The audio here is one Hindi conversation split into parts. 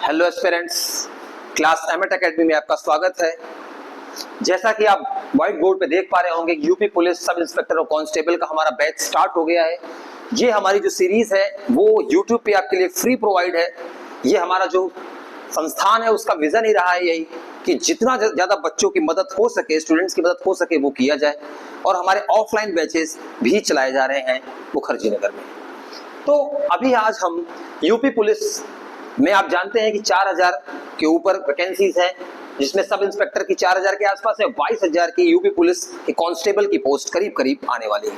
हेलो एस्पिरेंट्स, क्लास एमएट एकेडमी में आपका स्वागत है। जैसा कि आप व्हाइट बोर्ड पे देख पा रहे होंगे, यूपी पुलिस सब इंस्पेक्टर और कांस्टेबल का हमारा बैच स्टार्ट हो गया है। ये हमारी जो सीरीज है वो यूट्यूब पे आपके लिए फ्री प्रोवाइड है। ये हमारा जो संस्थान है उसका विजन ही रहा है यही कि जितना ज्यादा बच्चों की मदद हो सके, स्टूडेंट्स की मदद हो सके वो किया जाए। और हमारे ऑफलाइन बैचेस भी चलाए जा रहे हैं मुखर्जी नगर में। तो अभी आज हम यूपी पुलिस में, आप जानते हैं कि 4000 के ऊपर वैकेंसीज हैं, जिसमें सब इंस्पेक्टर की 4000 के आसपास है, 22000 की यूपी पुलिस के कांस्टेबल की पोस्ट करीब करीब आने वाली है।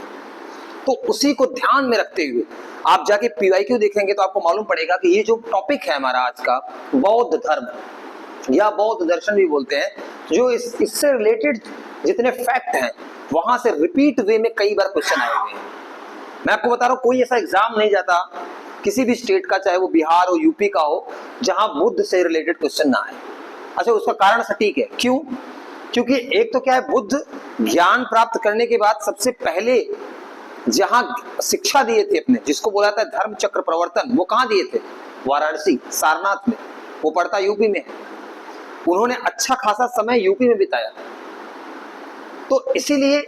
तो उसी को ध्यान में रखते हुए आप जाके पीवाईक्यू देखेंगे तो आपको मालूम पड़ेगा कि ये जो टॉपिक है हमारा आज का, बौद्ध धर्म या बौद्ध दर्शन भी बोलते हैं, जो इससे रिलेटेड जितने फैक्ट हैं वहां से रिपीट वे में कई बार क्वेश्चन आए हुए हैं। मैं आपको बता रहा हूं, कोई ऐसा एग्जाम नहीं जाता किसी भी स्टेट का, चाहे वो बिहार हो, यूपी का हो, जहां बुद्ध से रिलेटेड क्वेश्चन ना आए। अच्छा, उसका कारण सटीक है। क्यों? क्योंकि एक तो क्या है, बुद्ध ज्ञान प्राप्त करने के बाद सबसे पहले जहां शिक्षा दिए थे अपने, जिसको बोला था धर्म चक्र प्रवर्तन, वो कहां दिए थे? वाराणसी, सारनाथ में। वो पड़ता यूपी में। उन्होंने अच्छा खासा समय यूपी में बिताया। तो इसीलिए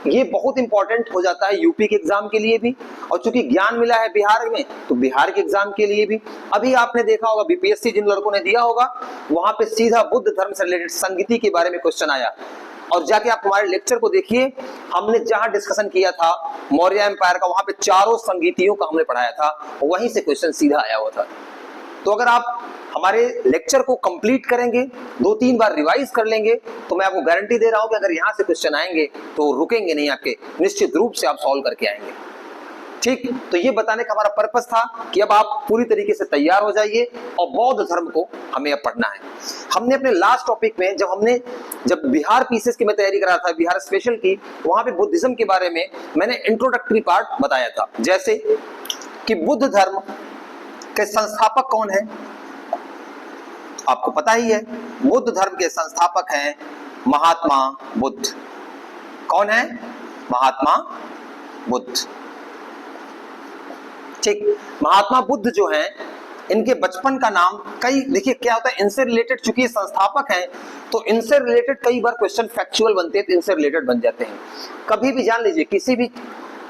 ये बहुत इंपॉर्टेंट हो जाता है यूपी के एग्जाम के लिए भी, और चूंकि ज्ञान मिला है बिहार में तो बिहार के एग्जाम के लिए भी। अभी आपने देखा होगा बीपीएससी जिन लड़कों ने दिया होगा, वहां पे सीधा बुद्ध धर्म से रिलेटेड संगीति के बारे में क्वेश्चन आया। और जाके आप हमारे लेक्चर को देखिए, हमने जहां डिस्कशन किया था मौर्य एम्पायर का, वहां पे चारों संगीतियों का हमने पढ़ाया था, वहीं से क्वेश्चन सीधा आया हुआ था। तो अगर आप हमारे लेक्चर को कंप्लीट करेंगे, 2-3 बार रिवाइज कर लेंगे, तो मैं आपको गारंटी दे रहा हूं कि अगर यहां से क्वेश्चन आएंगे तो रुकेंगे नहीं आपके, निश्चित रूप से आप सॉल्व करके आएंगे। ठीक, तो ये बताने का हमारा पर्पस था कि अब आप पूरी तरीके से तैयार हो जाइए और बौद्ध धर्म को हमें अब पढ़ना है। हमने अपने लास्ट टॉपिक में जब बिहार पीसीएस की मैं तैयारी कर रहा था, बिहार स्पेशल की, वहां पे बुद्धिज्म के बारे में मैंने इंट्रोडक्टरी पार्ट बताया था, जैसे कि बुद्ध धर्म के संस्थापक कौन है, आपको पता ही है। बुद्ध धर्म के संस्थापक हैं महात्मा बुद्ध। कौन है? महात्मा बुद्ध। ठीक, महात्मा बुद्ध जो हैं, इनके बचपन का नाम देखिए क्या होता है, इनसे रिलेटेड, चूंकि संस्थापक हैं तो इनसे रिलेटेड कई बार क्वेश्चन फैक्चुअल बनते हैं, तो इनसे रिलेटेड बन जाते हैं। कभी भी जान लीजिए, किसी भी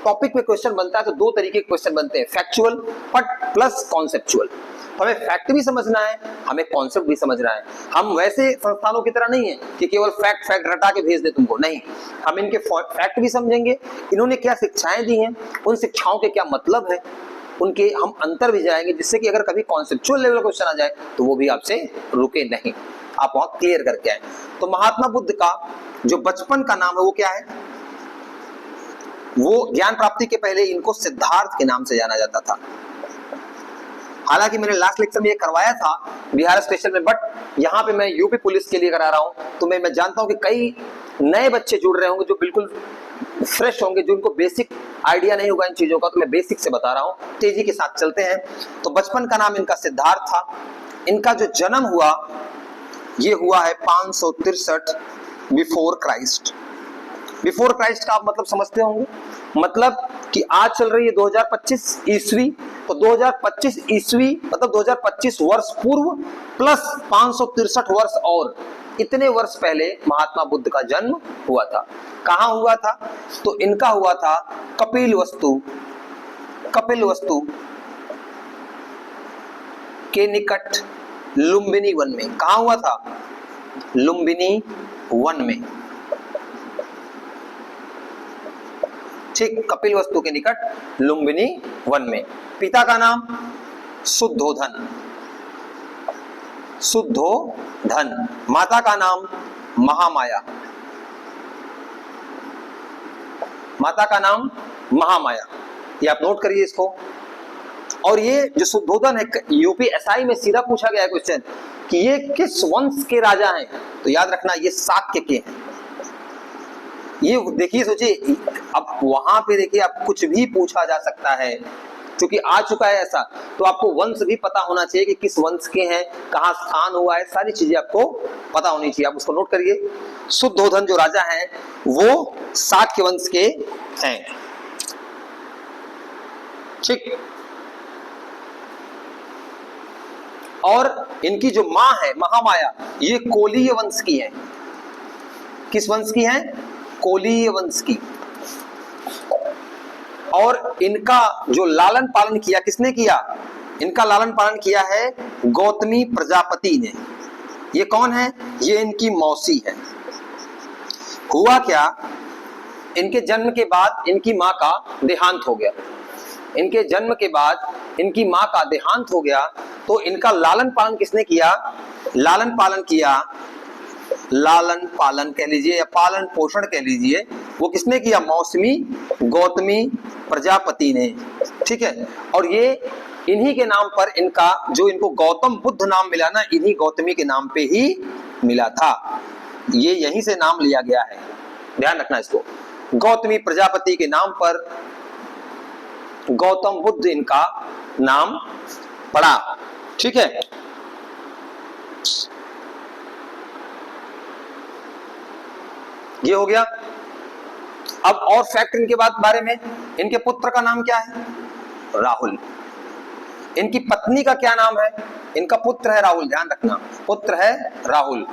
टॉपिक पे क्वेश्चन बनता है तो 2 तरीके के क्वेश्चन बनते हैं, फैक्चुअल प्लस कॉन्सेप्चुअल। हमें फैक्ट भी समझना है, हमें कॉन्सेप्ट भी समझना है। हम वैसे संस्थानों की तरह नहीं है कि केवल फैक्ट रटा के भेज दे तुमको, नहीं। हम इनके फैक्ट भी समझेंगे, इन्होंने क्या शिक्षाएं दी हैं, उन शिक्षाओं के क्या मतलब है, उनके हम अंतर भी जाएंगे, जिससे कि अगर कभी कॉन्सेप्चुअल लेवल क्वेश्चन आ जाए तो वो भी आपसे रुके नहीं, आप वहां क्लियर करके आए। तो महात्मा बुद्ध का जो बचपन का नाम है वो क्या है? वो ज्ञान प्राप्ति के पहले इनको सिद्धार्थ के नाम से जाना जाता था। हालांकि मैंने लास्ट लेक्चर में ये करवाया था बिहार स्पेशल में, बट यहाँ पे मैं यूपी पुलिस के लिए करा रहा हूँ, तो मैं जानता हूँ कि कई नए बच्चे जुड़ रहे होंगे जो बिल्कुल फ्रेश होंगे, जो उनको बेसिक आइडिया नहीं होगा इन चीजों का, तो मैं बेसिक से बता रहा हूँ, तेजी के साथ चलते हैं। तो बचपन का नाम इनका सिद्धार्थ था। इनका जो जन्म हुआ ये हुआ है 563 बिफोर क्राइस्ट। बिफोर क्राइस्ट का आप मतलब समझते होंगे, मतलब कि आज चल रही है 2025 ईस्वी, तो 2025 ईस्वी मतलब 2025 वर्ष पूर्व प्लस 563 वर्ष और इतने वर्ष पहले महात्मा बुद्ध का जन्म हुआ था। कहां हुआ था? तो इनका हुआ था कपिल वस्तु के निकट लुम्बिनी वन में। कहां हुआ था? लुम्बिनी वन में। ठीक, कपिल वस्तु के निकट लुम्बिनी वन में। पिता का नाम शुद्धोधन। माता का नाम महामाया। ये आप नोट करिए इसको। और ये जो शुद्धोधन है, यूपी एसआई में सीधा पूछा गया क्वेश्चन कि ये किस वंश के राजा हैं, तो याद रखना ये शाक्य के हैं। ये देखिए, सोचिए, अब वहां पे देखिए आप कुछ भी पूछा जा सकता है, क्योंकि आ चुका है ऐसा, तो आपको वंश भी पता होना चाहिए कि किस वंश के हैं, कहाँ स्थान हुआ है, सारी चीजें आपको पता होनी चाहिए। आप उसको नोट करिए। शुद्धोधन जो राजा हैं वो शाक्य वंश के हैं। ठीक, और इनकी जो माँ है महामाया, ये कोलीय वंश की है। किस वंश की है? कोलीय वंश की। और इनका जो लालन पालन किया किसने किया? इनका लालन पालन किया है गौतमी प्रजापति ने। ये कौन है? ये इनकी मौसी है। हुआ क्या, इनके जन्म के बाद इनकी माँ का देहांत हो गया। इनके जन्म के बाद इनकी माँ का देहांत हो गया, तो इनका लालन पालन किसने किया? लालन पालन किया, लालन पालन कह लीजिए या पालन पोषण कह लीजिए, वो किसने किया? मौसमी गौतमी प्रजापति ने। ठीक है, और ये इन्हीं के नाम पर इनका जो इनको गौतम बुद्ध नाम मिला ना, इन्हीं गौतमी के नाम पे ही मिला था। ये यहीं से नाम लिया गया है, ध्यान रखना इसको। गौतमी प्रजापति के नाम पर गौतम बुद्ध इनका नाम पड़ा। ठीक है, ये हो गया। अब और फैक्ट इनके बारे में, इनके पुत्र का नाम क्या है? राहुल। इनकी पत्नी का क्या नाम है? इनका पुत्र है राहुल, ध्यान रखना, पुत्र है राहुल।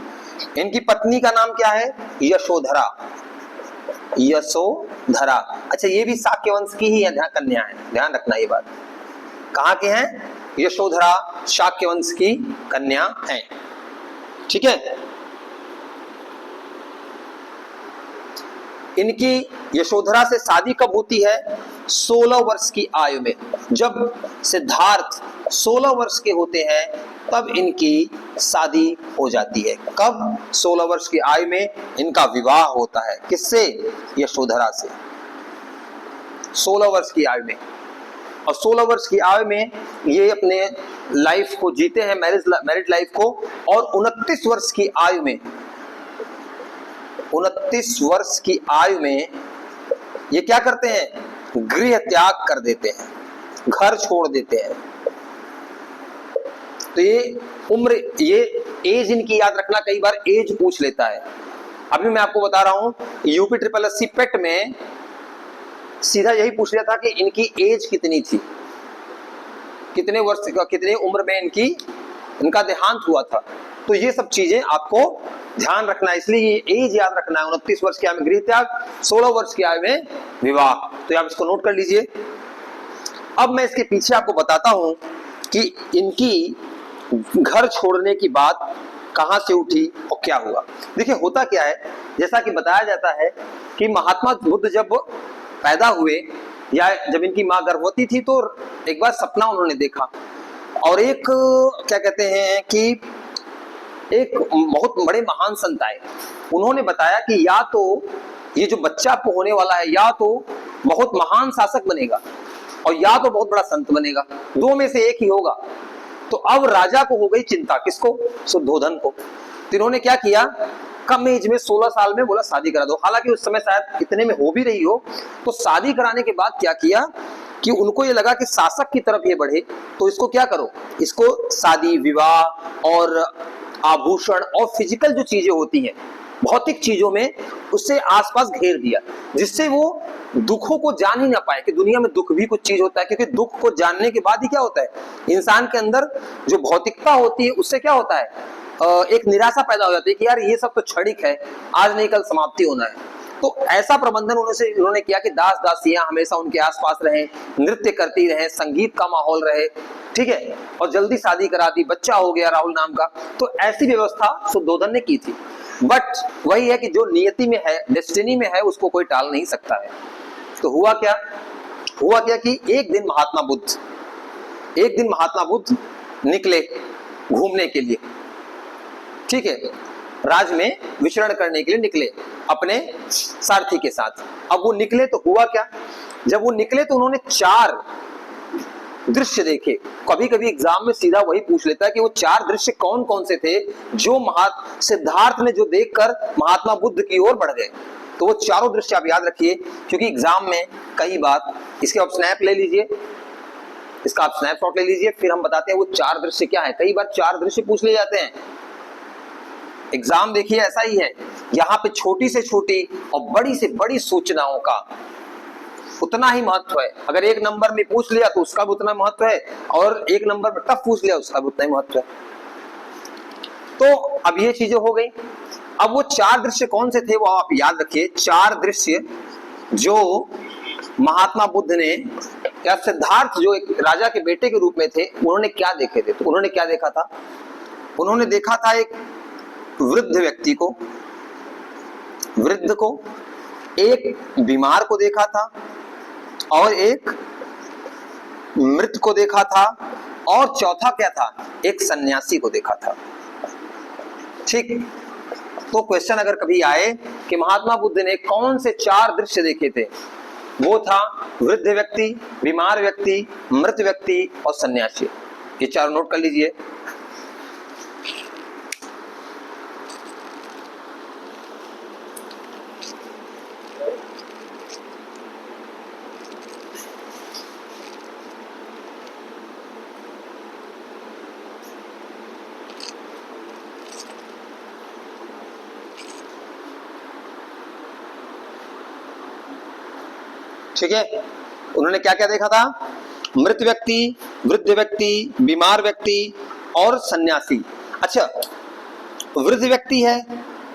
इनकी पत्नी का नाम क्या है? यशोधरा। यशोधरा। अच्छा, ये भी शाक्य वंश की ही कन्या है, ध्यान रखना ये बात। कहाँ के हैं? यशोधरा शाक्य वंश की कन्या है। ठीक है, इनकी यशोधरा से शादी कब होती है? 16 वर्ष की आयु में। जब सिद्धार्थ 16 वर्ष के होते हैं तब इनकी शादी हो जाती है। कब? 16 वर्ष की आयु में इनका विवाह होता है। किससे? यशोधरा से। 16 वर्ष की आयु में। और 16 वर्ष की आयु में ये अपने लाइफ को जीते हैं, मैरिड लाइफ को। और 29 वर्ष की आयु में, 29 वर्ष की आयु में ये क्या करते हैं? गृह त्याग कर देते हैं, घर छोड़ देते हैं। तो ये उम्र, ये एज इनकी याद रखना, कई बार एज पूछ लेता है। अभी मैं आपको बता रहा हूं, यूपी SSSC पेट में सीधा यही पूछ लिया था कि इनकी एज कितनी थी, कितने वर्ष का, कितने उम्र में इनका देहांत हुआ था। तो ये सब चीजें आपको ध्यान रखना है, इसलिए ये एज याद रखना है। 29 वर्ष की आयु में गृह त्याग, 16 वर्ष की आयु में विवाह। तो आप इसको नोट कर लीजिए। अब मैं इसके पीछे आपको बताता हूं कि इनकी घर छोड़ने की बात कहां से उठी और क्या हुआ। देखिए, होता क्या है, जैसा कि बताया जाता है कि महात्मा बुद्ध जब पैदा हुए या जब इनकी मां गर्भवती थी, तो एक बार सपना उन्होंने देखा। और एक क्या कहते हैं कि एक बहुत बड़े महान संत आए। उन्होंने बताया कि या तो ये जो बच्चा आपको होने वाला है, या तो बहुत महान शासक बनेगा और या तो बहुत बड़ा संत बनेगा, दो में से एक ही होगा। तो अब राजा को हो गई चिंता, किसको? शुद्धोधन को। तो इन्होंने क्या किया, कम एज में 16 साल में बोला शादी करा दो। हालांकि उस समय शायद इतने में हो भी रही हो। तो शादी कराने के बाद क्या किया कि उनको ये लगा कि शासक की तरफ ये बढ़े, तो इसको क्या करो, इसको शादी विवाह और आभूषण और फिजिकल जो चीजें होती हैं, भौतिक चीजों में, उससे आसपास घेर दिया, जिससे वो दुखों को जान ही ना पाए कि दुनिया में दुख भी कुछ चीज होता है। क्योंकि दुख को जानने के बाद ही क्या होता है, इंसान के अंदर जो भौतिकता होती है उससे क्या होता है, एक निराशा पैदा हो जाती है कि यार ये सब तो क्षणिक है, आज नहीं कल समाप्ति होना है। तो ऐसा प्रबंधन उन्होंने किया कि दास दासियां हमेशा उनके आसपास रहें, नृत्य करती रहें, संगीत का माहौल रहे। ठीक है, और जल्दी शादी करा दी, बच्चा हो गया राहुल नाम का। तो ऐसी व्यवस्था शुद्धोधन ने की थी। बट वही है कि जो नियति में है, डेस्टिनी में है, उसको कोई टाल नहीं सकता है। तो हुआ क्या कि एक दिन महात्मा बुद्ध निकले घूमने के लिए। ठीक है, राज में विचरण करने के लिए निकले अपने सारथी के साथ। अब वो निकले तो हुआ क्या, जब वो निकले तो उन्होंने 4 दृश्य देखे। कभी कभी एग्जाम में सीधा वही पूछ लेता है कि वो 4 दृश्य कौन कौन से थे जो सिद्धार्थ ने जो देखकर महात्मा बुद्ध की ओर बढ़ गए। तो वो चारों दृश्य आप याद रखिए, क्योंकि एग्जाम में कई बार इसके आप स्नैप ले लीजिए, इसका आप स्नैपशॉट ले लीजिए, फिर हम बताते हैं वो 4 दृश्य क्या है। कई बार 4 दृश्य पूछ ले जाते हैं। एग्जाम देखिए ऐसा ही है, यहाँ पे छोटी से छोटी और बड़ी से बड़ी सूचनाओं का उतना ही महत्व है। अगर एक नंबर में पूछ लिया तो उसका भी उतना महत्व है, और एक नंबर में टफ पूछ लिया उसका भी उतना ही महत्व है। तो अब ये चीजें हो गई। अब वो 4 दृश्य कौन से थे वो आप याद रखिए। 4 दृश्य जो महात्मा बुद्ध ने, या सिद्धार्थ जो एक राजा के बेटे के रूप में थे, उन्होंने क्या देखे थे? तो उन्होंने क्या देखा था? उन्होंने देखा था एक वृद्ध व्यक्ति को, वृद्ध को, एक बीमार को देखा था, और एक मृत को देखा था, और चौथा क्या था? एक सन्यासी को देखा था। ठीक। तो क्वेश्चन अगर कभी आए कि महात्मा बुद्ध ने कौन से 4 दृश्य देखे थे, वो था वृद्ध व्यक्ति, बीमार व्यक्ति, मृत व्यक्ति और सन्यासी। ये 4 नोट कर लीजिए। ठीक है, उन्होंने क्या क्या देखा था? मृत व्यक्ति, वृद्ध व्यक्ति, बीमार व्यक्ति और सन्यासी। अच्छा, वृद्ध व्यक्ति है,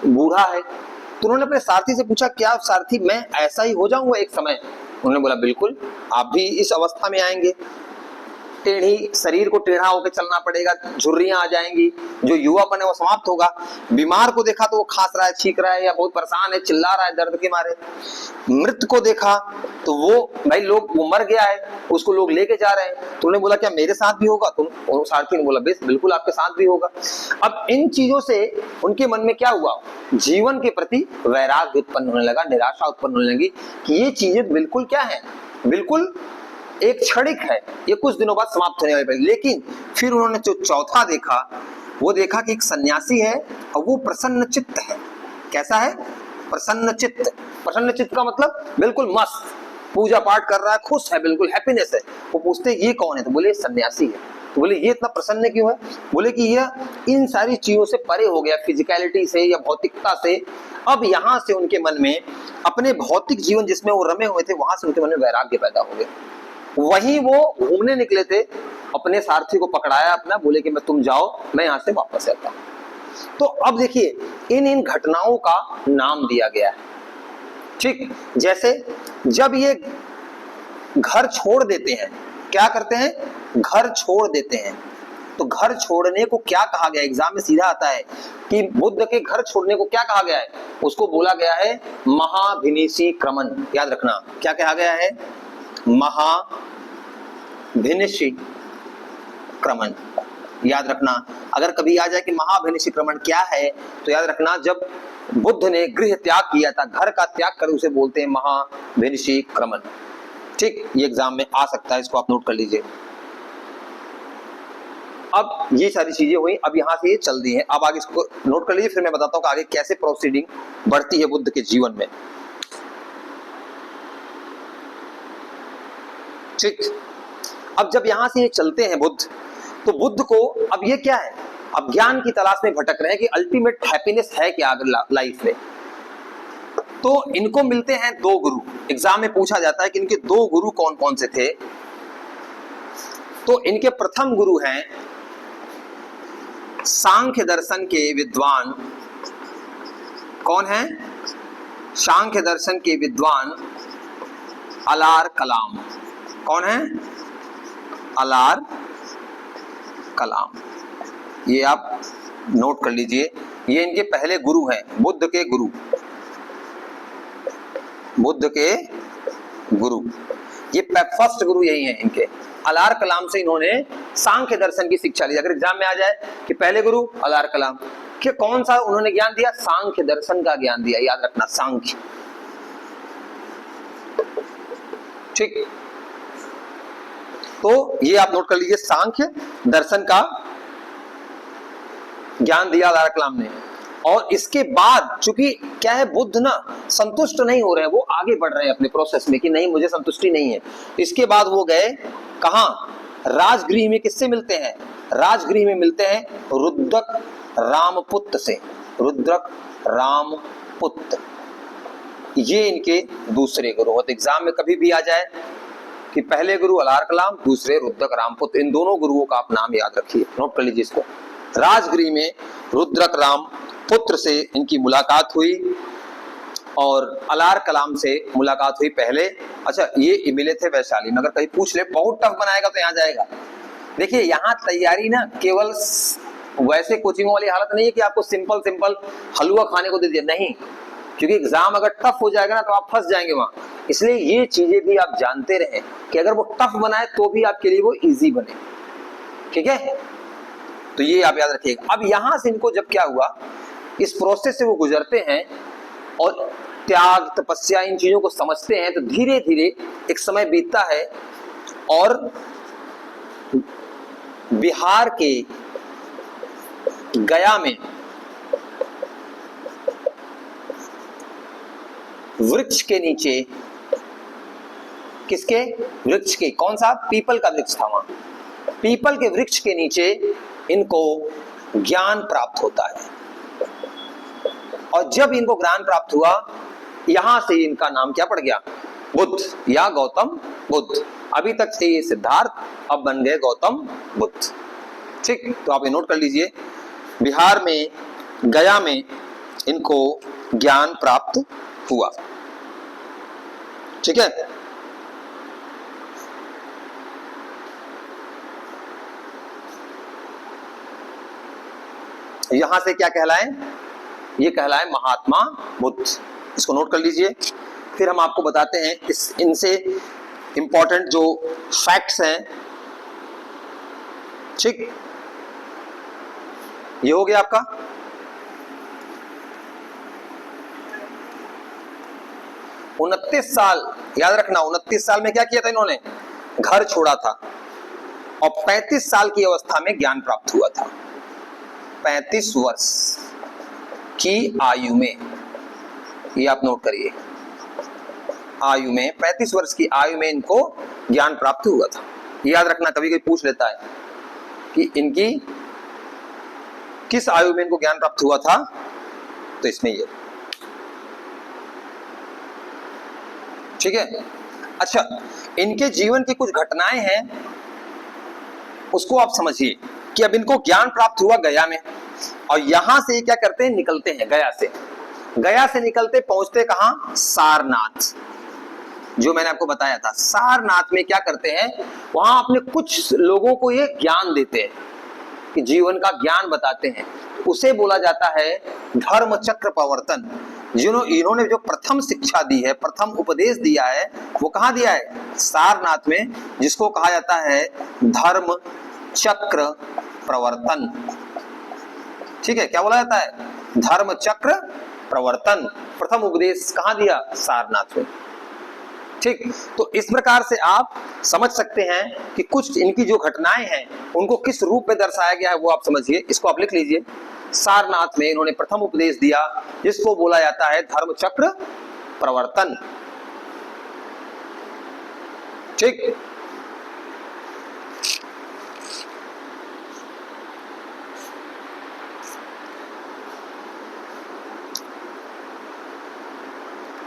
बूढ़ा है, तो उन्होंने अपने सारथी से पूछा, क्या सारथी मैं ऐसा ही हो जाऊंगा एक समय? उन्होंने बोला बिल्कुल, आप भी इस अवस्था में आएंगे। टेढ़ी, शरीर को टेढ़ा होकर चलना पड़ेगा, झुर्रियां आ जाएंगी, जो युवापन है वो समाप्त होगा। बीमार को देखा तो वो खांस रहा है, छींक रहा है, या बहुत परेशान है, चिल्ला रहा है दर्द के मारे। मृत को देखा तो वो भाई लोग, वो मर गया है, उसको लोग लेके जा रहे हैं। तो उन्होंने बोला क्या मेरे साथ भी होगा? तो सारथी ने बोला बिल्कुल आपके साथ भी होगा। अब इन चीजों से उनके मन में क्या हुआ? जीवन के प्रति वैराग्य उत्पन्न होने लगा, निराशा उत्पन्न होने लगी कि ये चीजें बिल्कुल क्या है, बिल्कुल एक क्षणिक है, ये कुछ दिनों बाद समाप्त होने वाली। लेकिन फिर उन्होंने जो चौथा देखा, वो देखा कि एक सन्यासी है और वो प्रसन्न चित्त है। कैसा है? प्रसन्न चित्त। प्रसन्न चित्त का मतलब बिल्कुल मस्त, पूजा पाठ कर रहा है, खुश है, बिल्कुल हैप्पीनेस है। वो पूछते ये कौन है? तो बोले सन्यासी है। तो बोले ये इतना प्रसन्न क्यों है? बोले कि यह इन सारी चीजों से परे हो गया, फिजिकलिटी से या भौतिकता से। अब यहाँ से उनके मन में अपने भौतिक जीवन जिसमें वो रमे हुए थे, वहां से उनके मन में वैराग्य पैदा हो गया। वहीं वो घूमने निकले थे, अपने सारथी को पकड़ाया अपना, बोले कि मैं तुम जाओ, मैं यहां से वापस आता हूं। तो अब देखिए, इन घटनाओं का नाम दिया गया है। ठीक, जैसे जब ये घर छोड़ देते हैं, क्या करते हैं? घर छोड़ देते हैं। तो घर छोड़ने को क्या कहा गया? एग्जाम में सीधा आता है कि बुद्ध के घर छोड़ने को क्या कहा गया है? उसको बोला गया है महाभिनिषी क्रमण। याद रखना, क्या कहा गया है? महाभिनिषी क्रमण। याद रखना, अगर कभी आ जाए कि महाभिनिषी क्रमण क्या है, तो याद रखना जब बुद्ध ने गृह त्याग किया था, घर का त्याग कर, उसे बोलते हैं महाभिनिषी क्रमण। ठीक, ये एग्जाम में आ सकता है, इसको आप नोट कर लीजिए। अब ये सारी चीजें हुई, अब यहां से ये चल दी है। अब आगे इसको नोट कर लीजिए, फिर मैं बताता हूं कि आगे कैसे प्रोसीडिंग बढ़ती है बुद्ध के जीवन में। ठीक, अब जब यहां से ये चलते हैं बुद्ध, तो बुद्ध को अब ये क्या है? अब ज्ञान की तलाश में भटक रहे हैं कि अल्टीमेट हैप्पीनेस है क्या अगर लाइफ में। तो इनको मिलते हैं 2 गुरु। एग्जाम में पूछा जाता है कि इनके 2 गुरु कौन कौन से थे। तो इनके प्रथम गुरु हैं सांख्य दर्शन के विद्वान। कौन है? सांख्य दर्शन के विद्वान अलार कलाम। कौन है? अलार कलाम। ये आप नोट कर लीजिए, ये इनके पहले गुरु हैं, बुद्ध के गुरु। बुद्ध के गुरु, ये फर्स्ट गुरु यही हैं इनके। अलार कलाम से इन्होंने सांख्य दर्शन की शिक्षा ली। अगर एग्जाम में आ जाए कि पहले गुरु अलार कलाम, कि कौन सा उन्होंने ज्ञान दिया? सांख्य दर्शन का ज्ञान दिया। याद रखना, सांख्य। ठीक, तो ये आप नोट कर लीजिए, सांख्य दर्शन का ज्ञान दिया अलार कलाम ने। और इसके बाद चूंकि क्या है, बुद्ध ना संतुष्ट नहीं हो रहे हैं, वो आगे बढ़ रहे हैं अपने प्रोसेस में कि नहीं मुझे संतुष्टि नहीं है। इसके बाद वो गए कहां? राजगृह में। किससे मिलते हैं? राजगृह में मिलते हैं रुद्रक रामपुत्र से। रुद्रक रामपुत्र, ये इनके दूसरे गुरु। तो एग्जाम में कभी भी आ जाए कि पहले गुरु अलार कलाम, दूसरे रुद्रक रामपुत्र, इन दोनों गुरुओं का आप नाम याद रखिए, नोट कर लीजिए इसको। राजगिरी में रुद्रक राम पुत्र से इनकी मुलाकात हुई और अलार कलाम से मुलाकात हुई पहले। अच्छा, ये मिले थे वैशाली में। अगर कहीं पूछ ले बहुत टफ बनाएगा तो यहाँ जाएगा। देखिए यहाँ तैयारी ना केवल वैसे कोचिंग वाली हालत नहीं है कि आपको सिंपल सिंपल हलवा खाने को दे दिया, नहीं, क्योंकि एग्जाम अगर टफ हो जाएगा ना तो आप फंस जाएंगे वहां। इसलिए ये चीजें भी आप जानते रहे कि अगर वो टफ बनाए तो भी आपके लिए वो इजी बने, ठीक है। तो ये आप याद रखिएगा। अब यहां से इनको जब क्या हुआ, इस प्रोसेस से वो गुजरते हैं और त्याग तपस्या इन चीजों को समझते हैं, तो धीरे धीरे एक समय बीतता है और बिहार के गया में वृक्ष के नीचे, किसके वृक्ष के, कौन सा, पीपल का वृक्ष था वहां, पीपल के वृक्ष के नीचे इनको ज्ञान प्राप्त होता है। और जब इनको ज्ञान प्राप्त हुआ, यहां से इनका नाम क्या पड़ गया, बुद्ध या गौतम बुद्ध। अभी तक थे ये सिद्धार्थ, अब बन गए गौतम बुद्ध, ठीक। तो आप ये नोट कर लीजिए, बिहार में गया में इनको ज्ञान प्राप्त हुआ, ठीक है। यहां से क्या कहलाए, ये कहलाए महात्मा बुद्ध, इसको नोट कर लीजिए। फिर हम आपको बताते हैं इस इनसे इंपॉर्टेंट जो फैक्ट्स हैं, ठीक। ये हो गया आपका। 29 साल याद रखना, 29 साल में क्या किया था इन्होंने, घर छोड़ा था और 35 साल की अवस्था में ज्ञान प्राप्त हुआ था। 35 वर्ष की आयु में, ये आप नोट करिए, आयु में 35 वर्ष की आयु में इनको ज्ञान प्राप्त हुआ था। याद रखना, कभी कोई पूछ लेता है कि इनकी किस आयु में इनको ज्ञान प्राप्त हुआ था, तो इसमें ये, ठीक है। अच्छा, इनके जीवन की कुछ घटनाएं हैं, उसको आप समझिए कि अब इनको ज्ञान प्राप्त हुआ गया में, और यहां से क्या करते हैं, निकलते हैं गया से निकलते पहुंचते कहां, सारनाथ, जो मैंने आपको बताया था। सारनाथ में क्या करते हैं, वहां अपने कुछ लोगों को ये ज्ञान देते हैं, कि जीवन का ज्ञान बताते हैं। उसे बोला जाता है धर्म चक्र प्रवर्तन। इन्होंने जो प्रथम शिक्षा दी है, प्रथम उपदेश दिया है, वो कहाँ दिया है, सारनाथ में, जिसको कहा जाता है धर्म चक्र प्रवर्तन, ठीक है। क्या बोला जाता है, धर्म चक्र प्रवर्तन। प्रथम उपदेश कहाँ दिया, सारनाथ में, ठीक। तो इस प्रकार से आप समझ सकते हैं कि कुछ इनकी जो घटनाएं हैं उनको किस रूप में दर्शाया गया है, वो आप समझिए। इसको आप लिख लीजिए, सारनाथ में इन्होंने प्रथम उपदेश दिया, जिसको बोला जाता है धर्म चक्र प्रवर्तन, ठीक।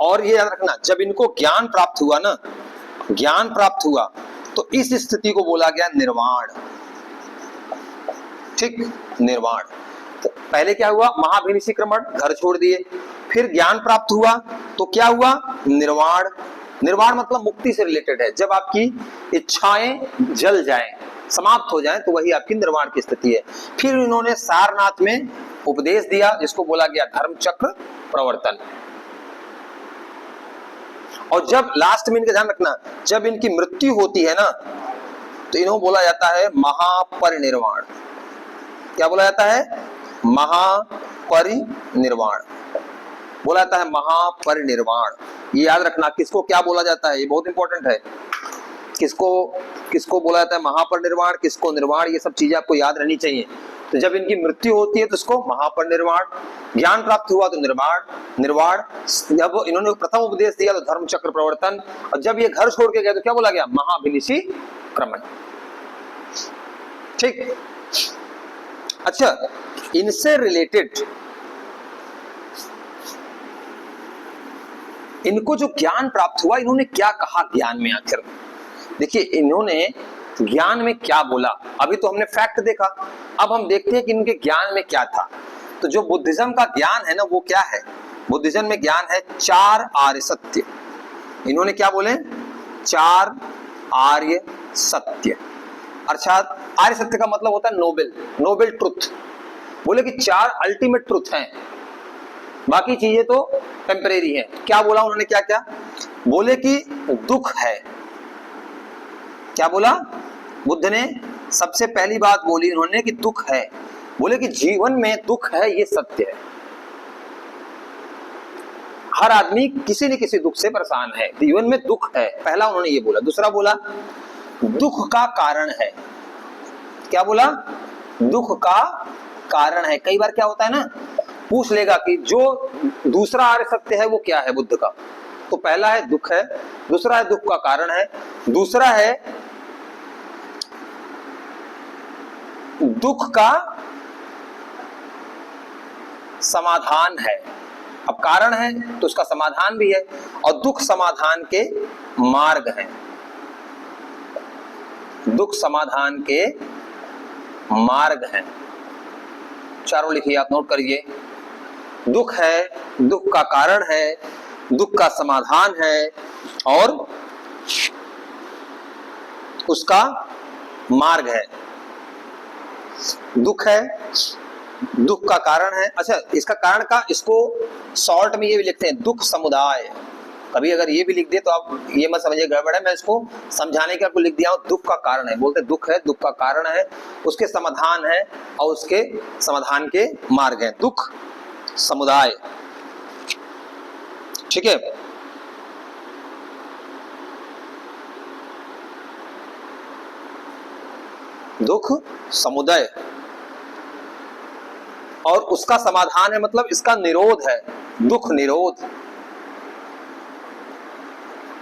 और ये याद रखना, जब इनको ज्ञान प्राप्त हुआ ना, ज्ञान प्राप्त हुआ, तो इस स्थिति को बोला गया निर्वाण, ठीक, निर्वाण। तो पहले क्या हुआ, महाभिनिशीक्रमण, घर छोड़ दिए, फिर ज्ञान प्राप्त हुआ तो क्या हुआ, निर्वाण। निर्वाण मतलब मुक्ति से रिलेटेड है, जब आपकी इच्छाएं जल जाएं, समाप्त हो जाएं, तो वही आपकी निर्वाण की स्थिति है। फिर इन्होंने सारनाथ में उपदेश दिया, जिसको बोला गया धर्म चक्र प्रवर्तन। और जब लास्ट में इनका ध्यान रखना, जब इनकी मृत्यु होती है ना, तो इन्हों बोला जाता है महापरिनिर्वाण। क्या बोला जाता है, महापरिनिर्वाण, बोला जाता है महापरिनिर्वाण। ये याद रखना, किसको क्या बोला जाता है, ये बहुत इंपॉर्टेंट है। किसको बोला जाता है महापरिनिर्वाण, किसको निर्वाण, ये सब चीजें आपको याद रहनी चाहिए। तो जब इनकी मृत्यु होती है तो इसको महापरिनिर्वाण, ज्ञान प्राप्त हुआ तो निर्वाण, जब इन्होंने प्रथम उपदेश दिया तो धर्म चक्र प्रवर्तन, और जब ये घर छोड़ के गए तो क्या बोला गया, महाभिनिशीक्रमण, ठीक। अच्छा, इनसे रिलेटेड इनको जो ज्ञान प्राप्त हुआ, इन्होंने क्या कहा ज्ञान में आखिर? देखिए इन्होंने ज्ञान में क्या बोला। अभी तो हमने फैक्ट देखा, अब हम देखते हैं कि इनके ज्ञान में क्या था। तो जो बुद्धिज्म का ज्ञान है ना, वो क्या है? बुद्धिज्म में ज्ञान है 4 आर्य सत्य। इन्होंने क्या बोले? 4 आर्य सत्य। अर्थात आर्य सत्य का मतलब होता है नोबेल ट्रुथ। बोले कि 4 अल्टीमेट ट्रुथ हैं, बाकी चीजें तो टेम्परेरी हैं। क्या बोला उन्होंने? क्या क्या बोले? कि दुख है। क्या बोला बुद्ध ने? सबसे पहली बात बोली उन्होंने कि दुख है। बोले कि जीवन में दुख है, ये सत्य है। हर आदमी किसी न किसी दुख से परेशान है, जीवन में दुख है, पहला उन्होंने ये बोला। दूसरा बोला दुख का कारण है। क्या बोला? दुख का कारण है। कई बार क्या होता है ना, पूछ लेगा कि जो दूसरा आर्य सत्य है वो क्या है बुद्ध का। तो पहला है दुख है, दूसरा है दुख का कारण है, दूसरा है दुख का समाधान है। अब कारण है तो उसका समाधान भी है, और दुख समाधान के मार्ग हैं। दुख समाधान के मार्ग हैं। चारों लिखिए, आप नोट करिए। दुख है, दुख का कारण है, दुख का समाधान है, और उसका मार्ग है। दुख है, दुख का कारण है। अच्छा, इसका कारण का इसको शॉर्ट में ये भी लिखते हैं दुख समुदाय। कभी अगर ये भी लिख दे तो आप ये मत समझिए गड़बड़ है, मैं इसको समझाने के आपको लिख दिया हूं। दुख का कारण है, बोलते दुख है, दुख का कारण है, उसके समाधान है, और उसके समाधान के मार्ग है। दुख समुदाय, ठीक है। दुख समुदाय और उसका समाधान है, मतलब इसका निरोध है, दुख निरोध।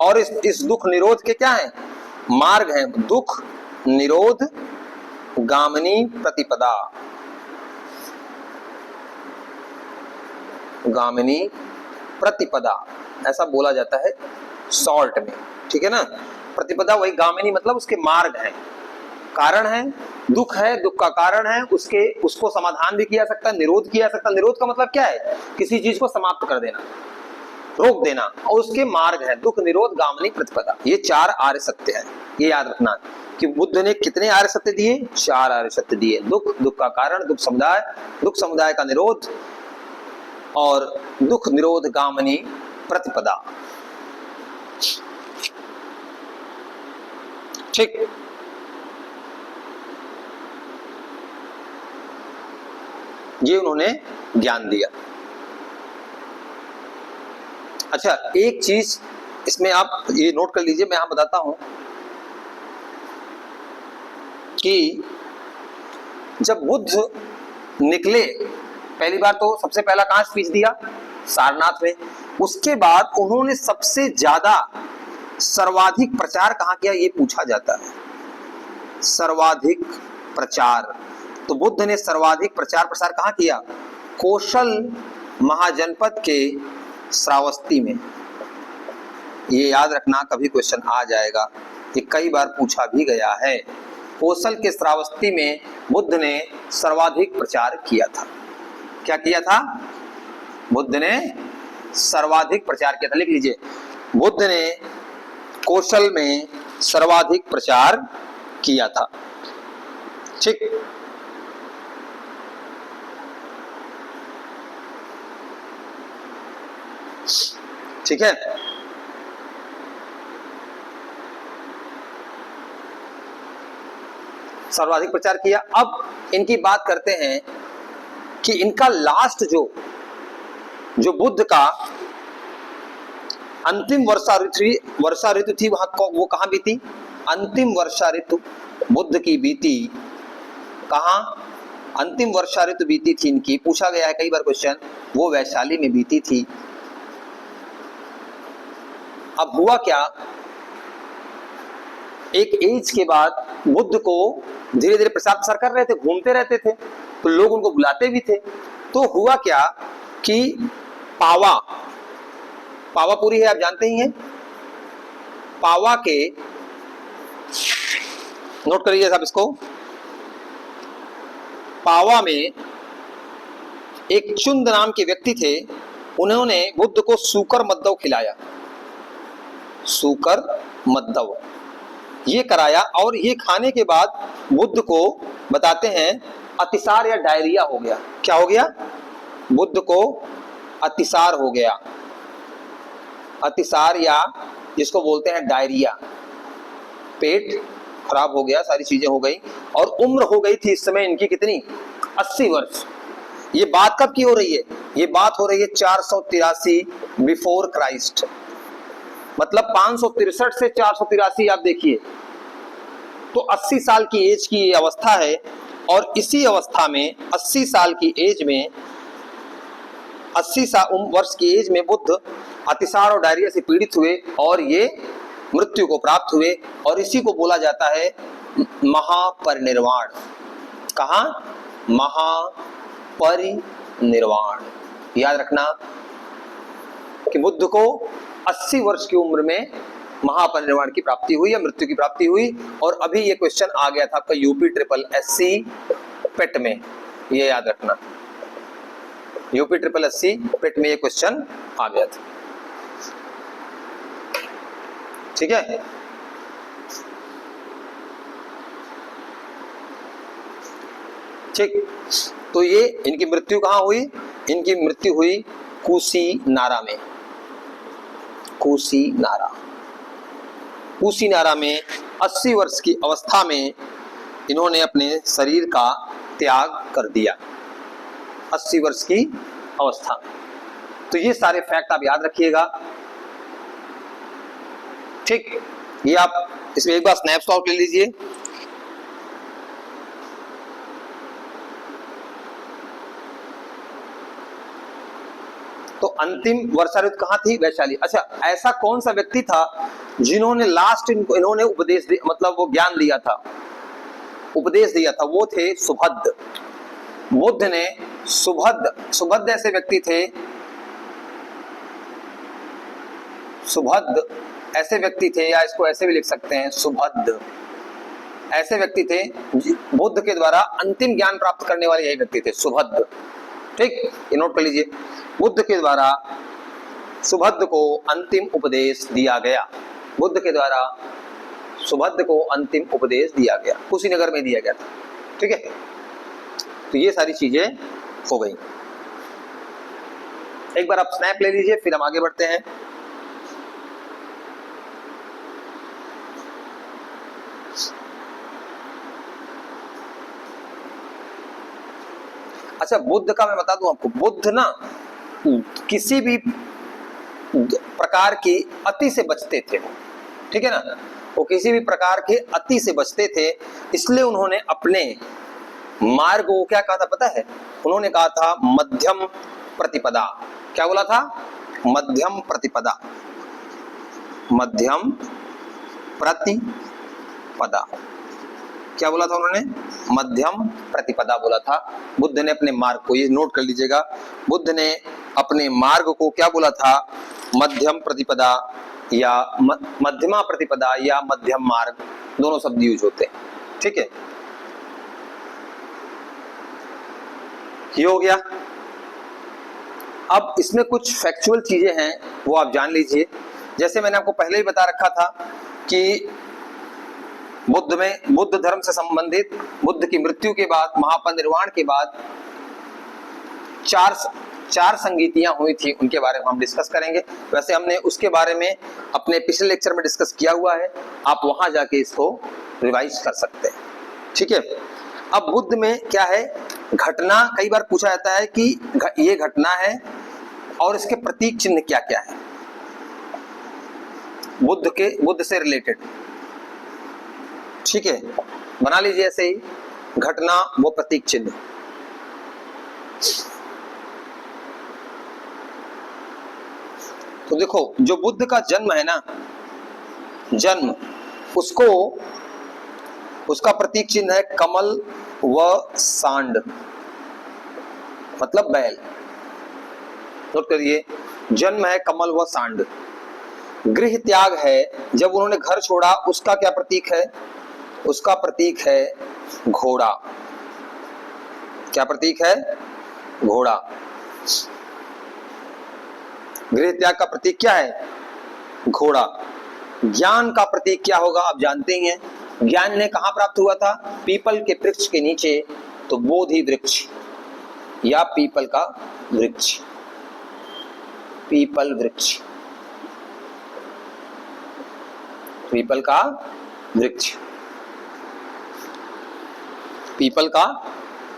और इस दुख निरोध के क्या है? मार्ग है। दुख निरोध गामिनी प्रतिपदा। गामिनी प्रतिपदा ऐसा बोला जाता है शॉर्ट में, ठीक है ना। प्रतिपदा वही गामिनी, मतलब उसके मार्ग है। कारण है, दुख है, दुख का कारण है, उसको समाधान भी किया सकता है, निरोध किया सकता है। निरोध का मतलब क्या है? किसी चीज को समाप्त कर देना, रोक देना, और उसके मार्ग है दुख निरोध गामिनी प्रतिपदा। ये 4 आर्य सत्य है। ये याद रखना कि बुद्ध ने कितने आर्य सत्य दिए? 4 आर्य सत्य दिए। दुख, दुख का कारण, दुख समुदाय का निरोध, और दुख निरोध गामिनी प्रतिपदा। ठीक। ये उन्होंने ज्ञान दिया। अच्छा, एक चीज इसमें आप ये नोट कर लीजिए, मैं यहां बताता हूं कि जब बुद्ध निकले पहली बार, तो सबसे पहला कहां स्पीच दिया? सारनाथ में। उसके बाद उन्होंने सबसे ज्यादा सर्वाधिक प्रचार कहां किया, ये पूछा जाता है। सर्वाधिक प्रचार, तो बुद्ध ने सर्वाधिक प्रचार प्रसार कहां किया? कौशल महाजनपद के श्रावस्ती में। ये याद रखना, कभी क्वेश्चन आ जाएगा, ये कई बार पूछा भी गया है। कौशल के श्रावस्ती में बुद्ध ने सर्वाधिक प्रचार किया था। क्या किया था? बुद्ध ने सर्वाधिक प्रचार किया था। लिख लीजिए, बुद्ध ने कौशल में सर्वाधिक प्रचार किया था। ठीक। ठीक है। सर्वाधिक प्रचार किया। अब इनकी बात करते हैं कि इनका लास्ट जो बुद्ध का अंतिम वर्षा ऋतु थी, वो कहां बीती? अंतिम वर्षा ऋतु बुद्ध की बीती कहां? अंतिम वर्षा ऋतु बीती थी इनकी, पूछा गया है कई बार क्वेश्चन, वो वैशाली में बीती थी। अब हुआ क्या, एक एज के बाद बुद्ध को धीरे धीरे प्रसार प्रसार कर रहे थे, घूमते रहते थे, तो लोग उनको बुलाते भी थे। तो हुआ क्या कि पावा पावापुरी है, आप जानते ही हैं। पावा के, नोट करिए साहब इसको, पावा में एक चुंद नाम के व्यक्ति थे, उन्होंने बुद्ध को सूकर मद्दव खिलाया, सूकर मद्दव ये कराया, और ये खाने के बाद बुद्ध को बताते हैं अतिसार या डायरिया हो गया। क्या हो गया? बुद्ध को अतिसार हो गया, अतिसार या जिसको बोलते हैं डायरिया, पेट खराब हो गया, सारी चीजें हो गई, और उम्र हो गई थी इस समय इनकी कितनी? 80 वर्ष। ये बात कब की हो रही है? ये बात हो रही है 483 बिफोर क्राइस्ट, मतलब 563 से 483 आप देखिए, तो 80 साल की एज की ये अवस्था है। और इसी अवस्था में 80 साल की एज में, 80 वर्ष की एज में बुद्ध अतिसार और डायरिया से पीड़ित हुए और ये मृत्यु को प्राप्त हुए, और इसी को बोला जाता है महापरिनिर्वाण। कहाँ? महापरिनिर्वाण। याद रखना कि बुद्ध को 80 वर्ष की उम्र में महापरिनिर्वाण की प्राप्ति हुई या मृत्यु की प्राप्ति हुई। और अभी ये क्वेश्चन आ गया था आपका यूपी ट्रिपल एससी पेट में, ये याद रखना, यूपी ट्रिपल एससी पेट में ये क्वेश्चन आ गया था। ठीक है, ठीक। तो ये इनकी मृत्यु कहाँ हुई? इनकी मृत्यु हुई कुशीनारा में, कुशीनारा। कुशीनारा में 80 वर्ष की अवस्था में इन्होंने अपने शरीर का त्याग कर दिया, 80 वर्ष की अवस्था में। तो ये सारे फैक्ट आप याद रखिएगा, ठीक। ये आप इसमें एक बार स्नैपशॉट ले लीजिए। तो अंतिम वर्षा ऋतु कहाँ थी? वैशाली। अच्छा, ऐसा कौन सा व्यक्ति था जिन्होंने लास्ट इन्होंने उपदेश मतलब वो ज्ञान दिया था, उपदेश दिया था? वो थे सुभद्द। बुद्ध ने सुभद्द ऐसे व्यक्ति थे, सुभद्द ऐसे व्यक्ति थे, या इसको ऐसे भी लिख सकते हैं सुभद्द ऐसे व्यक्ति थे बुद्ध के द्वारा अंतिम ज्ञान प्राप्त करने वाले यही व्यक्ति थे, सुभद्द। ठीक, ये नोट कर लीजिए। बुद्ध के द्वारा सुभद्द को अंतिम उपदेश दिया गया, बुद्ध के द्वारा सुभद्द को अंतिम उपदेश दिया गया, कुशीनगर में दिया गया था। ठीक है, तो ये सारी चीजें हो गई। एक बार आप स्नैप ले लीजिए, फिर हम आगे बढ़ते हैं। अच्छा, बुद्ध का मैं बता दूं आपको, बुद्ध ना किसी भी प्रकार की अति से बचते थे, ठीक है ना, वो किसी भी प्रकार के अति से बचते थे। इसलिए उन्होंने अपने मार्ग को क्या कहा था पता है? उन्होंने कहा था मध्यम प्रतिपदा। क्या बोला था? मध्यम प्रतिपदा, मध्यम प्रतिपदा। क्या बोला था उन्होंने? मध्यम प्रतिपदा बोला था। बुद्ध ने अपने मार्ग को, ये नोट कर लीजिएगा, बुद्ध ने अपने मार्ग को क्या बोला था? मध्यम प्रतिपदा या मध्यमा प्रतिपदा या मध्यम मार्ग, दोनों शब्द यूज होते हैं। ठीक है, ये हो गया। अब इसमें कुछ फैक्चुअल चीजें हैं, वो आप जान लीजिए। जैसे मैंने आपको पहले ही बता रखा था कि बुद्ध में, बुद्ध धर्म से संबंधित बुद्ध की मृत्यु के बाद, महापरिनिर्वाण के बाद चार संगीतियां हुई थी, उनके बारे में हम डिस्कस करेंगे। वैसे हमने उसके बारे में अपने पिछले लेक्चर में डिस्कस किया हुआ है, आप वहां जाके इसको रिवाइज कर सकते हैं। ठीक है, अब बुद्ध में क्या है? घटना कई बार पूछा जाता है कि ये घटना है और इसके प्रतीक चिन्ह क्या क्या है बुद्ध से रिलेटेड। ठीक है, बना लीजिए ऐसे ही, घटना वो प्रतीक चिन्ह। तो देखो, जो बुद्ध का जन्म है ना, जन्म, उसको, उसका प्रतीक चिन्ह है कमल व सांड, मतलब बैल। नोट करिए, जन्म है कमल व सांड। गृह त्याग है, जब उन्होंने घर छोड़ा, उसका क्या प्रतीक है? उसका प्रतीक है घोड़ा। क्या प्रतीक है? घोड़ा। गृह त्याग का प्रतीक क्या है? घोड़ा। ज्ञान का प्रतीक क्या होगा? आप जानते ही हैं। ज्ञान ने कहां प्राप्त हुआ था? पीपल के वृक्ष के नीचे, तो बोधि वृक्ष या पीपल का वृक्ष। पीपल वृक्ष, पीपल का वृक्ष, पीपल का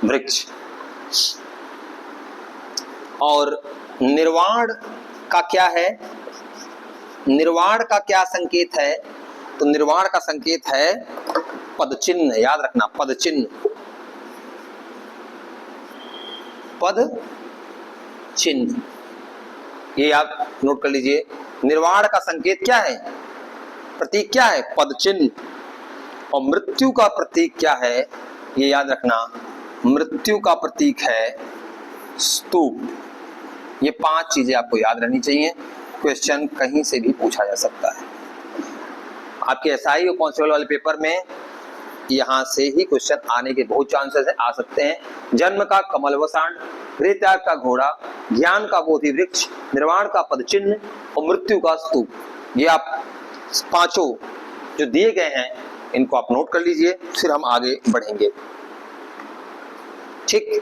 वृक्ष। और निर्वाण का क्या है? निर्वाण का क्या संकेत है? तो निर्वाण का संकेत है पद चिन्ह। याद रखना, पद चिन्ह, पद चिन्ह, ये आप नोट कर लीजिए। निर्वाण का संकेत क्या है? प्रतीक क्या है? पद चिन्ह। और मृत्यु का प्रतीक क्या है? ये याद रखना, मृत्यु का प्रतीक है स्तूप। ये 5 चीजें आपको याद रहनी चाहिए। क्वेश्चन कहीं से भी पूछा जा सकता है। आपके एसआई और कांस्टेबल वाले पेपर में यहां से ही क्वेश्चन आने के बहुत चांसेस है, आ सकते हैं। जन्म का कमल व सांड, गृह त्याग का घोड़ा, ज्ञान का बोधि वृक्ष, निर्वाण का पद चिन्ह और मृत्यु का स्तूप। ये आप 5 जो दिए गए हैं इनको आप नोट कर लीजिए, फिर हम आगे बढ़ेंगे। ठीक,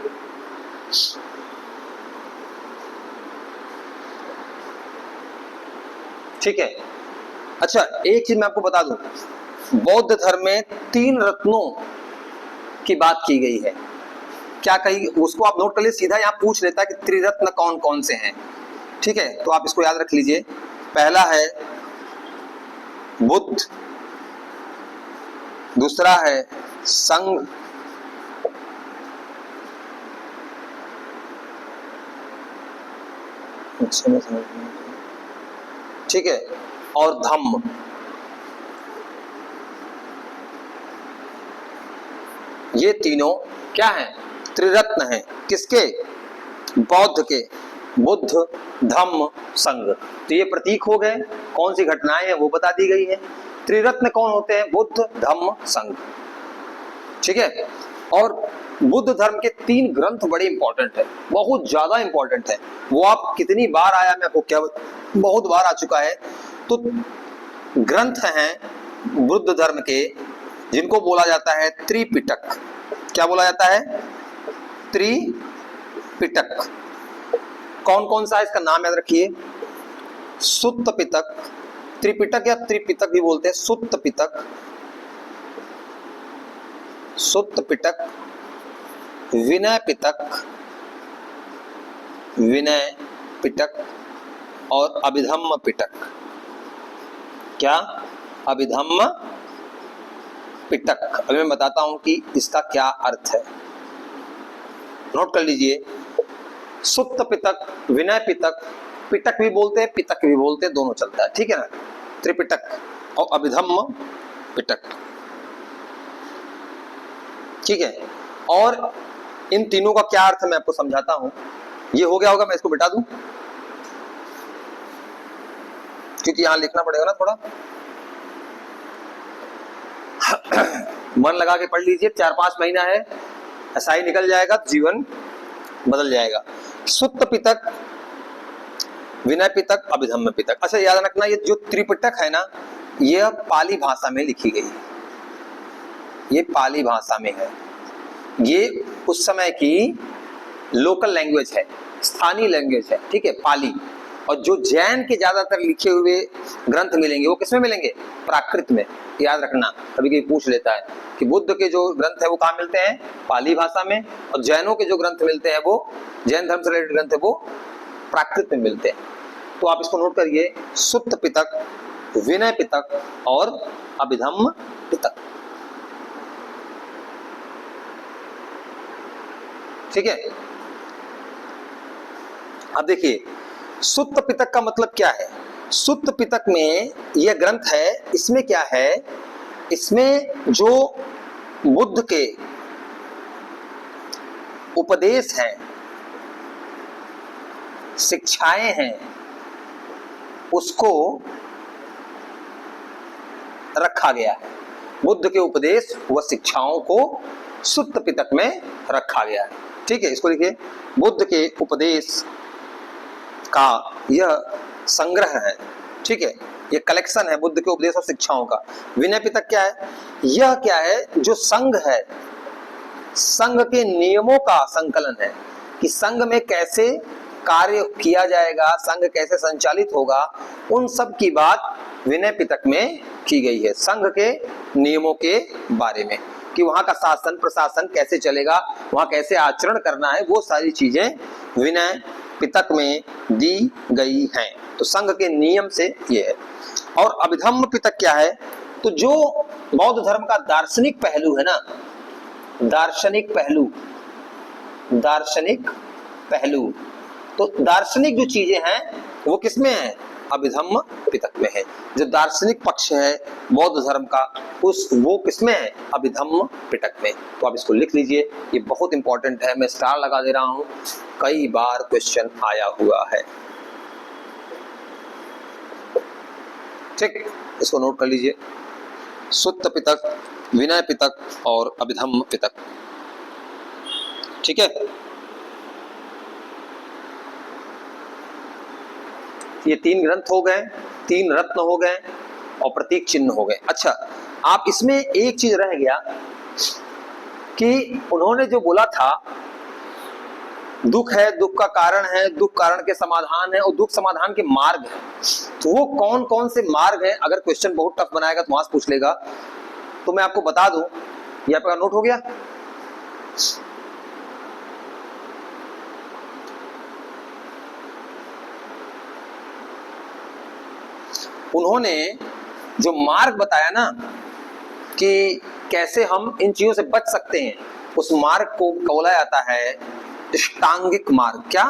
ठीक है। अच्छा, एक चीज मैं आपको बता दूं, बौद्ध धर्म में 3 रत्नों की बात की गई है। क्या कही? उसको आप नोट कर लीजिए। सीधा यहां पूछ लेता है कि त्रिरत्न कौन कौन से हैं। ठीक है, तो आप इसको याद रख लीजिए। पहला है बुद्ध, दूसरा है संघ, ठीक है, और धम्म। ये तीनों क्या हैं? त्रिरत्न हैं। किसके? बौद्ध के। बुद्ध, धम्म, संघ। तो ये प्रतीक हो गए। कौन सी घटनाएं हैं वो बता दी गई है। त्रिरत्न कौन होते हैं? बुद्ध, धम्म, संघ। ठीक है। और बुद्ध धर्म के 3 ग्रंथ बड़े इंपॉर्टेंट है, बहुत ज्यादा इंपॉर्टेंट है। वो आप कितनी बार आया, मैं आपको क्या, बहुत बार आ चुका है। तो ग्रंथ हैं बुद्ध धर्म के जिनको बोला जाता है त्रिपिटक। क्या बोला जाता है? त्रिपिटक। कौन कौन सा? इसका नाम याद रखिए। सुत्त पिटक, त्रिपिटक या त्रिपिटक भी बोलते हैं। सुत्त पिटक, सुत्त पिटक, विनय पिटक, विनय पिटक और अभिधम्म पिटक। क्या? अभिधम्म पिटक। अभी मैं बताता हूं कि इसका क्या अर्थ है, नोट कर लीजिए। सुत्त पिटक, विनय पिटक, पिटक भी बोलते हैं, पिटक भी बोलते हैं, दोनों चलता है। ठीक है ना? त्रिपिटक और अभिधम्म पिटक। ठीक है। और इन तीनों का क्या अर्थ है मैं आपको समझाता हूं। ये हो गया होगा, मैं इसको बिठा दूं क्योंकि यहां लिखना पड़ेगा ना थोड़ा। मन लगा के पढ़ लीजिए, 4-5 महीना है, एसआई निकल जाएगा तो जीवन बदल जाएगा। सुत्त पिटक, विनय पिटक, अभिधम्म पिटक। अच्छा, याद रखना, ये जो त्रिपिटक है ना, यह पाली भाषा में लिखी गई है। ये पाली भाषा में है। ये उस समय की लोकल लैंग्वेज है, स्थानीय लैंग्वेज है। ठीक है, पाली। और जो जैन के ज्यादातर लिखे हुए ग्रंथ मिलेंगे वो किसमें मिलेंगे? प्राकृत में। याद रखना, कभी कभी पूछ लेता है कि बुद्ध के जो ग्रंथ है वो कहाँ मिलते हैं? पाली भाषा में। और जैनों के जो ग्रंथ मिलते हैं वो, जैन धर्म से रिलेटेड ग्रंथ है, वो प्राकृत में मिलते हैं। तो आप इसको नोट करिए, सुत्त पिटक, विनय पिटक और अभिधम्म पिटक। ठीक है। अब देखिए, सुत्त पिटक का मतलब क्या है? सुत्त पिटक में यह ग्रंथ है, इसमें क्या है? इसमें जो बुद्ध के उपदेश हैं, शिक्षाएं हैं, उसको रखा गया है। बुद्ध के उपदेश व शिक्षाओं को सुत्त पिटक में रखा गया है। ठीक है, इसको लिखिए, बुद्ध के उपदेश का यह संग्रह है। ठीक है, ये कलेक्शन है बुद्ध के उपदेश और शिक्षाओं का। विनय पिटक क्या है? यह क्या है? जो संघ है, संघ के नियमों का संकलन है कि संघ में कैसे कार्य किया जाएगा, संघ कैसे संचालित होगा, उन सब की बात विनय पिटक में की गई है। संघ के नियमों के बारे में कि वहां का शासन प्रशासन कैसे चलेगा, वहां कैसे आचरण करना है, वो सारी चीजें विनय पिटक में दी गई हैं। तो संघ के नियम से ये है। और अभिधम्म पिटक क्या है? तो जो बौद्ध धर्म का दार्शनिक पहलू है ना, दार्शनिक पहलू, तो दार्शनिक जो चीजें हैं वो किसमें है? अभिधम्म पिटक में है। जो दार्शनिक पक्ष है बौद्ध धर्म का वो किसमें है? अभिधम्म पिटक में। तो आप इसको लिख लीजिए, ये बहुत इंपॉर्टेंट है, मैं स्टार लगा दे रहा हूं, कई बार क्वेश्चन आया हुआ है। ठीक, इसको नोट कर लीजिए, सुत्त पिटक, विनय पिटक और अभिधम्म पिटक। ठीक है, ये 3 ग्रंथ हो गए, 3 रत्न हो गए और प्रतीक चिन्ह हो गए। अच्छा, आप इसमें एक चीज रह गया कि उन्होंने जो बोला था दुख है, दुख का कारण है, दुख कारण के समाधान है और दुख समाधान के मार्ग है। तो वो कौन कौन से मार्ग हैं? अगर क्वेश्चन बहुत टफ बनाएगा तो वहां से पूछ लेगा, तो मैं आपको बता दूं। ये आपका नोट हो गया? उन्होंने जो मार्ग बताया ना कि कैसे हम इन चीजों से बच सकते हैं, उस मार्ग को बोला जाता है अष्टांगिक मार्ग। क्या?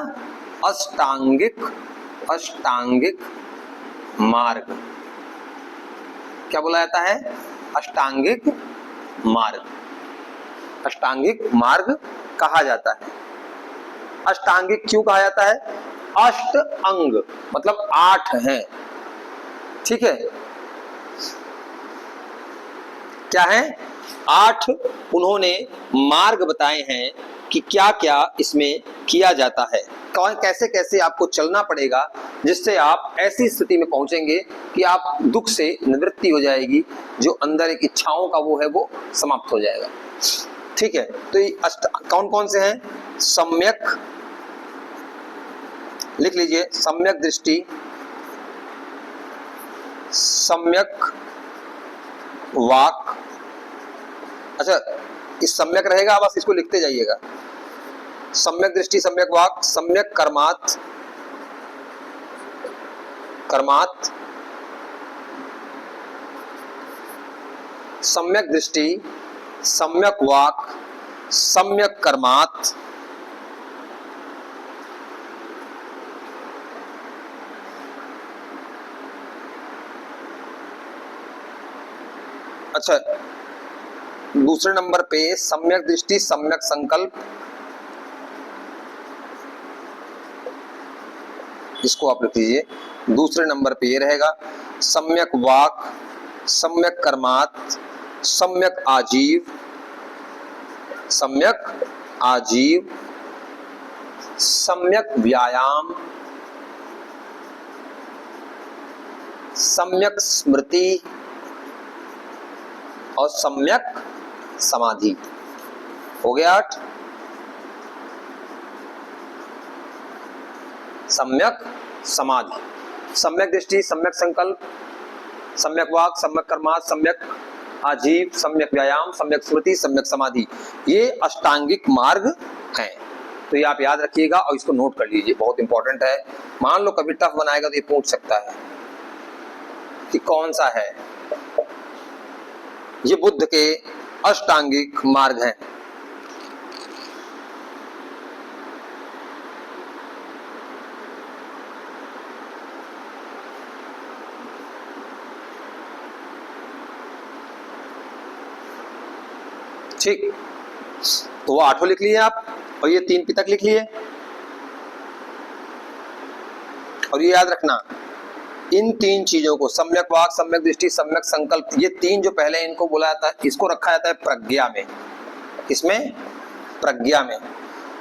अष्टांगिक मार्ग। क्या बोला जाता है? अष्टांगिक मार्ग। अष्टांगिक मार्ग कहा जाता है। अष्टांगिक क्यों कहा जाता है? अष्ट अंग मतलब 8 हैं। ठीक है, क्या है? 8 उन्होंने मार्ग बताए हैं कि क्या क्या इसमें किया जाता है, कैसे कैसे आपको चलना पड़ेगा, जिससे आप ऐसी स्थिति में पहुंचेंगे कि आप दुख से निवृत्ति हो जाएगी, जो अंदर एक इच्छाओं का वो है वो समाप्त हो जाएगा। ठीक है, तो ये कौन कौन से हैं? सम्यक, लिख लीजिए, सम्यक दृष्टि, सम्यक वाक। अच्छा, इस सम्यक रहेगा, बस इसको लिखते जाइएगा। सम्यक दृष्टि, सम्यक वाक, सम्यक कर्मात, सम्यक दृष्टि, सम्यक वाक, सम्यक कर्मात, अच्छा, दूसरे नंबर पे सम्यक दृष्टि, सम्यक संकल्प, इसको आप लिख लीजिए। दूसरे नंबर पे ये रहेगा सम्यक वाक, सम्यक कर्मात, सम्यक आजीव, सम्यक व्यायाम, सम्यक स्मृति और सम्यक समाधि। हो गया 8। सम्यक समाधि, सम्यक दृष्टि, सम्यक संकल्प, सम्यक वाक, सम्यक कर्मात, सम्यक आजीव, सम्यक व्यायाम, सम्यक स्मृति, सम्यक समाधि, ये अष्टांगिक मार्ग हैं। तो ये आप याद रखिएगा और इसको नोट कर लीजिए, बहुत इंपॉर्टेंट है। मान लो कभी टफ बनाएगा तो ये पूछ सकता है कि कौन सा है। ये बुद्ध के अष्टांगिक मार्ग हैं। ठीक, तो वो 8 लिख लिए आप और ये 3 पिटक लिख लिए। और ये याद रखना इन तीन चीजों को, सम्यक वाक, सम्यक दृष्टि, सम्यक संकल्प, ये तीन जो पहले इनको बोला जाता है, इसको रखा जाता है प्रज्ञा में। इसमें प्रज्ञा में।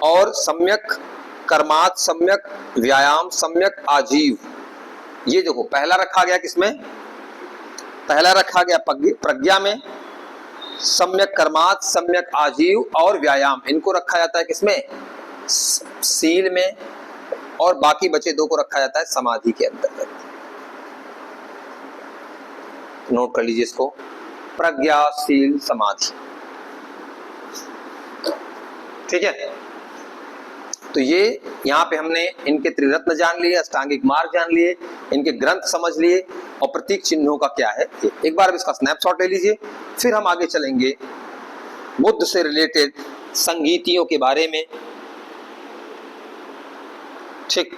और सम्यक कर्मात, सम्यक व्यायाम, सम्यक आजीव, ये देखो पहला रखा गया किसमें? पहला रखा गया प्रज्ञा में। सम्यक कर्मात, सम्यक आजीव और व्यायाम, इनको रखा जाता है किसमें? सील में। और बाकी बचे दो को रखा जाता है समाधि के अंतर्गत। नोट कर लीजिए इसको, प्रज्ञा, सील, समाधि। ठीक है, तो ये यहाँ पे हमने इनके त्रिरत्न जान लिए, अष्टांगिक मार्ग जान लिए, इनके ग्रंथ समझ लिए और प्रतीक चिन्हों का क्या है। एक बार इसका स्नैपशॉट ले लीजिए, फिर हम आगे चलेंगे बुद्ध से रिलेटेड संगीतियों के बारे में। ठीक,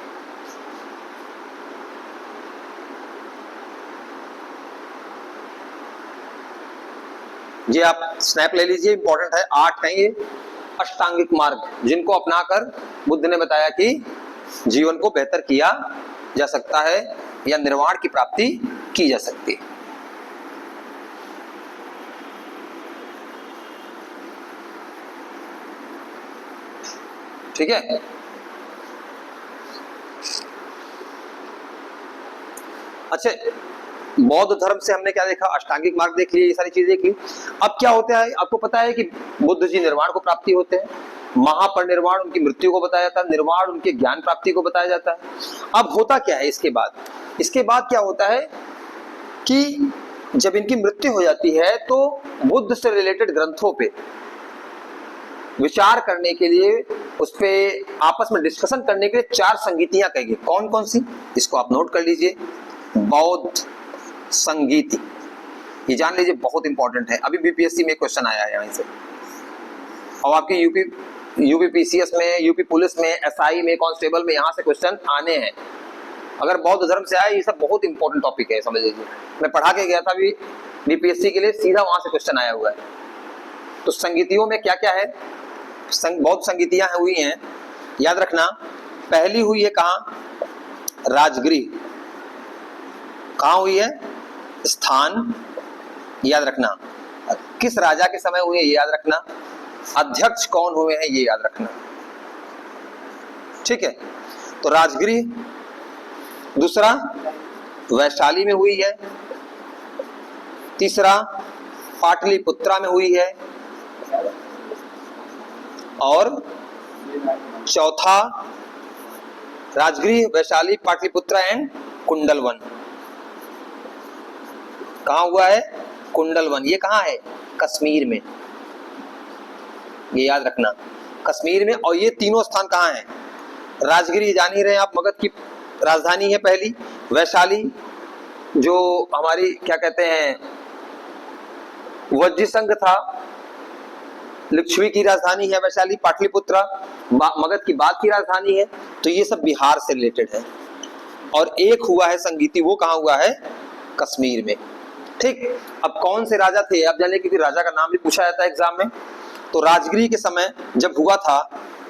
ये आप स्नैप ले लीजिए, इंपॉर्टेंट है। 8 है ये अष्टांगिक मार्ग, जिनको अपनाकर बुद्ध ने बताया कि जीवन को बेहतर किया जा सकता है या निर्वाण की प्राप्ति की जा सकती है। ठीक है, अच्छा, बौद्ध धर्म से हमने क्या देखा? अष्टांगिक मार्ग देख लिए, ये सारी चीजें की। अब क्या होता है, आपको पता है कि बुद्ध जी निर्वाण को प्राप्ति होते हैं, महापरिनिर्वाण उनकी मृत्यु को बताया जाता है, निर्वाण उनके ज्ञान प्राप्ति को बताया जाता है। अब होता क्या है इसके बाद? इसके बाद क्या होता है कि जब इनकी मृत्यु हो जाती है तो बुद्ध से रिलेटेड ग्रंथों पे विचार करने के लिए, उस पे आपस में डिस्कशन करने के लिए 4 संगीतियां कहेंगे। कौन कौन सी? इसको आप नोट कर लीजिए। बौद्ध संगीति, ये जान लीजिए, बहुत इंपॉर्टेंट है। अभी बीपीएससी में क्वेश्चन आया है यहाँ से, और आपके यूपी पीसीएस में, यूपी पुलिस में, एसआई में, कांस्टेबल में, यहाँ से क्वेश्चन आने हैं। अगर बौद्ध धर्म से आए, ये सब बहुत इंपॉर्टेंट टॉपिक है, समझ लीजिए। मैं पढ़ा के गया था अभी बीपीएससी के लिए, सीधा वहां से क्वेश्चन आया हुआ है। तो संगीतियों में क्या क्या है? बहुत संगीतियां हुई हैं, याद रखना। पहली हुई है कहाँ? राजगृह। कहाँ हुई है? स्थान, याद रखना। किस राजा के समय हुए, ये याद रखना। अध्यक्ष कौन हुए हैं, ये याद रखना। ठीक है, तो राजगृह। दूसरा वैशाली में हुई है। तीसरा पाटलिपुत्रा में हुई है। और चौथा राजगृह, वैशाली, पाटलिपुत्रा एंड कुंडलवन। कहाँ हुआ है? कुंडलवन। ये कहाँ है? कश्मीर में, ये याद रखना, कश्मीर में। और ये तीनों स्थान कहाँ हैं? राजगृह जान ही रहे आप, मगध की राजधानी है पहली। वैशाली जो हमारी क्या कहते हैं, वज्र संघ था, लिच्छवी की राजधानी है वैशाली। पाटलिपुत्रा मगध की बाद की राजधानी है। तो ये सब बिहार से रिलेटेड है। और एक हुआ है संगीति, वो कहाँ हुआ है? कश्मीर में। ठीक, अब कौन से राजा थे आप जानिए, क्योंकि राजा का नाम भी पूछा जाता है एग्जाम में। तो राजगृह के समय जब हुआ था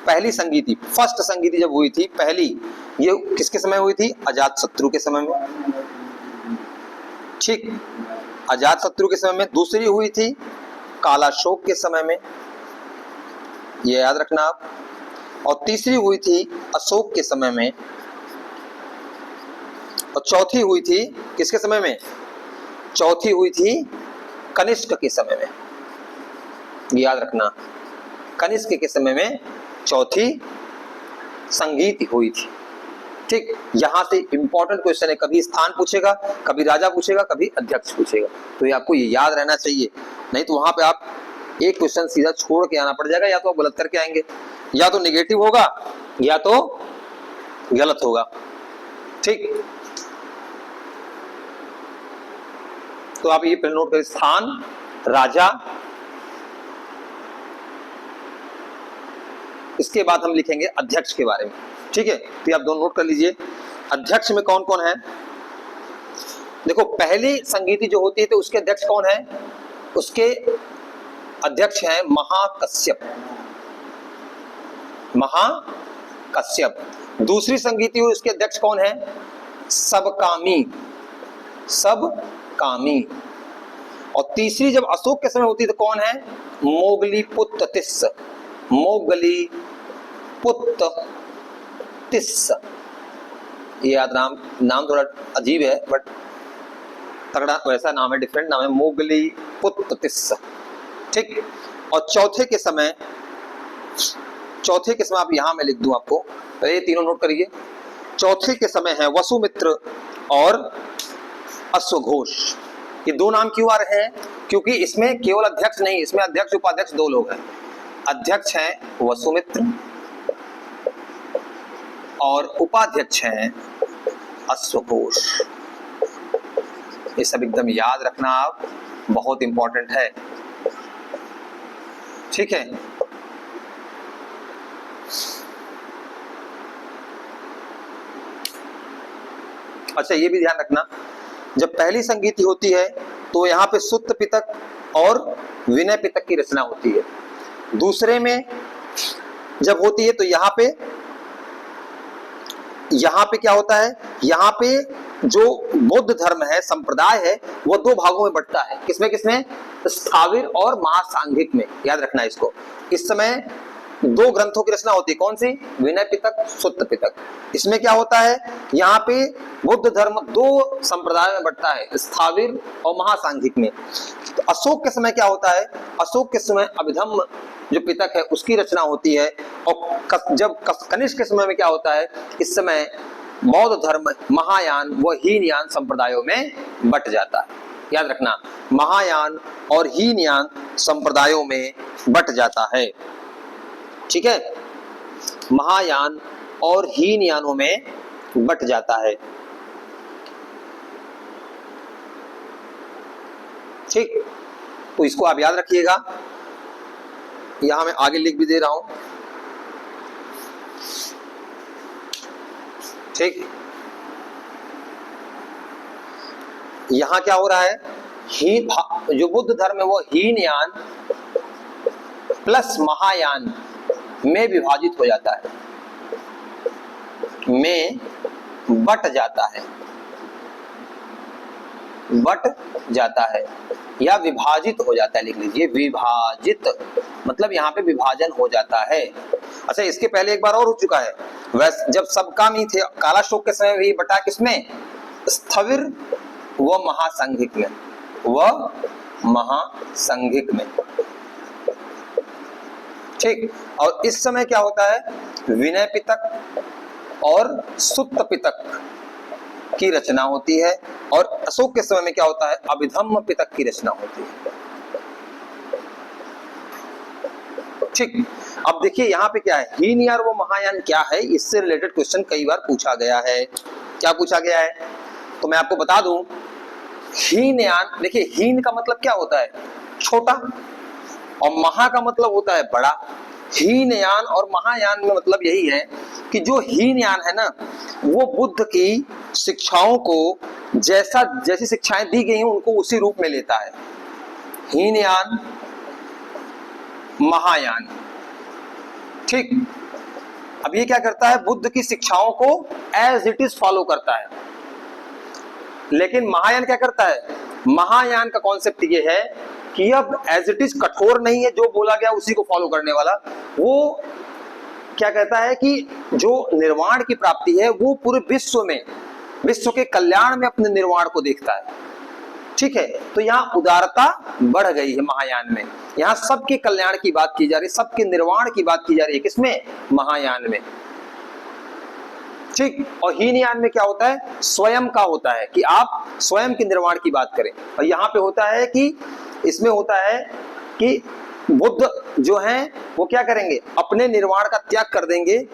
पहली संगीति, फर्स्ट संगीति जब हुई थी पहली, ये किसके समय हुई थी? अजातशत्रु के समय में। ठीक, अजातशत्रु के समय में। दूसरी हुई थी कालाशोक के समय में, ये याद रखना आप। और तीसरी हुई थी अशोक के समय में। और चौथी हुई थी किसके समय में? चौथी हुई थी कनिष्क के समय में, याद रखना। कनिष्क के समय में चौथी संगीत हुई थी। ठीक, यहां से इंपॉर्टेंट क्वेश्चन है, कभी स्थान पूछेगा, कभी राजा पूछेगा, कभी अध्यक्ष पूछेगा। तो ये आपको ये याद रहना चाहिए, नहीं तो वहां पे आप एक क्वेश्चन सीधा छोड़ के आना पड़ जाएगा, या तो आप गलत करके आएंगे, या तो नेगेटिव होगा या तो गलत होगा। ठीक, तो आप ये नोट करें, स्थान, राजा। इसके बाद हम लिखेंगे अध्यक्ष के बारे में। ठीक है, तो आप दोनों नोट कर लीजिए। अध्यक्ष में कौन कौन है? देखो, पहली संगीति जो होती है तो उसके अध्यक्ष कौन है? उसके अध्यक्ष हैं महाकश्यप। महाकश्यप। दूसरी संगीति हुई, उसके अध्यक्ष कौन है? सबकामी। सब कामी। और तीसरी जब अशोक के समय होती है तो कौन है? मोगलीपुत्तिस। मोगलीपुत्तिस, ये याद नाम थोड़ा अजीब है बट तगड़ा वैसा नाम है, डिफरेंट नाम है, मोगलीपुत्तिस। ठीक। और चौथे के समय आप यहां मैं लिख दूं आपको, ये तीनों नोट करिए। चौथे के समय है वसुमित्र और अश्वघोष। ये दो नाम क्यों आ रहे हैं? क्योंकि इसमें केवल अध्यक्ष नहीं, इसमें अध्यक्ष उपाध्यक्ष दो लोग हैं। अध्यक्ष हैं वसुमित्र और उपाध्यक्ष हैं अश्वघोष। ये सब एकदम याद रखना आप, बहुत इंपॉर्टेंट है। ठीक है। अच्छा, ये भी ध्यान रखना, जब पहली संगीति होती है तो यहाँ पे सुत्त पितक और विनय पितक की रचना होती है। दूसरे में जब होती है तो यहाँ पे क्या होता है? यहाँ पे जो बौद्ध धर्म है, संप्रदाय है, वो दो भागों में बंटता है। किसमें? स्थाविर और महासांघिक में। याद रखना इसको। इस समय दो ग्रंथों की रचना होती है। कौन सी? विनय पिटक, सुत्त पिटक। इसमें क्या होता है? यहाँ पे बौद्ध धर्म दो संप्रदाय में बंटता है, स्थाविर और महासांघिक में। तो अशोक के समय क्या होता है? अशोक के समय अभिधम्म जो पिटक है उसकी रचना होती है। और जब कनिष्क के समय में क्या होता है? इस समय बौद्ध धर्म महायान व हीनयान संप्रदायों में बंट जाता है। याद रखना, महायान और हीनयान संप्रदायों में बंट जाता है। ठीक है, महायान और हीनयानों में बंट जाता है। ठीक, तो इसको आप याद रखिएगा। यहां मैं आगे लिख भी दे रहा हूं। ठीक, यहां क्या हो रहा है? जो बुद्ध धर्म है वो हीनयान प्लस महायान में विभाजित हो जाता है, में बट जाता है या विभाजित हो जाता है। लिख लीजिए, विभाजित मतलब यहाँ पे विभाजन हो जाता है। अच्छा, इसके पहले एक बार और हो चुका है। वैसे जब सब काम ही थे, कालाशोक के समय भी बटा किसमें? स्थविर व महासंघिक में। ठीक, और इस समय क्या होता है? विनय पिटक और सुत्त पिटक की रचना होती है। और अशोक के समय में क्या होता है? अभिधम्म पिटक की रचना होती है। ठीक, अब देखिए यहाँ पे क्या है? हीनयान व महायान क्या है? इससे रिलेटेड क्वेश्चन कई बार पूछा गया है। क्या पूछा गया है? तो मैं आपको बता दूं, हीनयान, देखिए हीन का मतलब क्या होता है? छोटा, और महा का मतलब होता है बड़ा। हीनयान और महायान में मतलब यही है कि जो हीनयान है ना, वो बुद्ध की शिक्षाओं को जैसी शिक्षाएं दी गई हैं उनको उसी रूप में लेता है। हीनयान, महायान। ठीक, अब ये क्या करता है? बुद्ध की शिक्षाओं को एज इट इज फॉलो करता है। लेकिन महायान क्या करता है? महायान का कॉन्सेप्ट ये है कि अब एज इट इज कठोर नहीं है, जो बोला गया उसी को फॉलो करने वाला। वो क्या कहता है कि जो निर्वाण की प्राप्ति है वो पूरे विश्व के कल्याण में अपने निर्वाण को देखता है। ठीक है, तो यहाँ उदारता बढ़ गई है महायान में। यहाँ सबके कल्याण की बात की जा रही है, सबके निर्वाण की बात की जा रही है। किसमें? महायान में। ठीक, और हीनयान में क्या होता है? स्वयं का होता है कि आप स्वयं के निर्वाण की बात करें। और यहाँ पे होता है कि इसमें होता है कि बुद्ध जो हैं वो क्या करेंगे? अपने निर्वाण का त्याग कर देंगे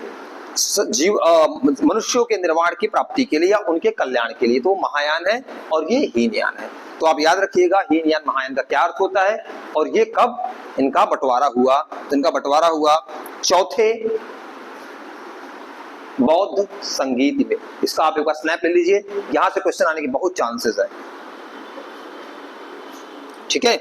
मनुष्यों के निर्वाण की प्राप्ति के लिए या उनके कल्याण के लिए। तो महायान है और ये हीनयान है। तो आप याद रखिएगा हीनयान महायान का क्या अर्थ होता है और ये कब इनका बंटवारा हुआ। तो इनका बंटवारा हुआ चौथे बौद्ध संगीति में। इसका आप एक बार स्नैप ले लीजिए, यहां से क्वेश्चन आने के बहुत चांसेस है। ठीक है,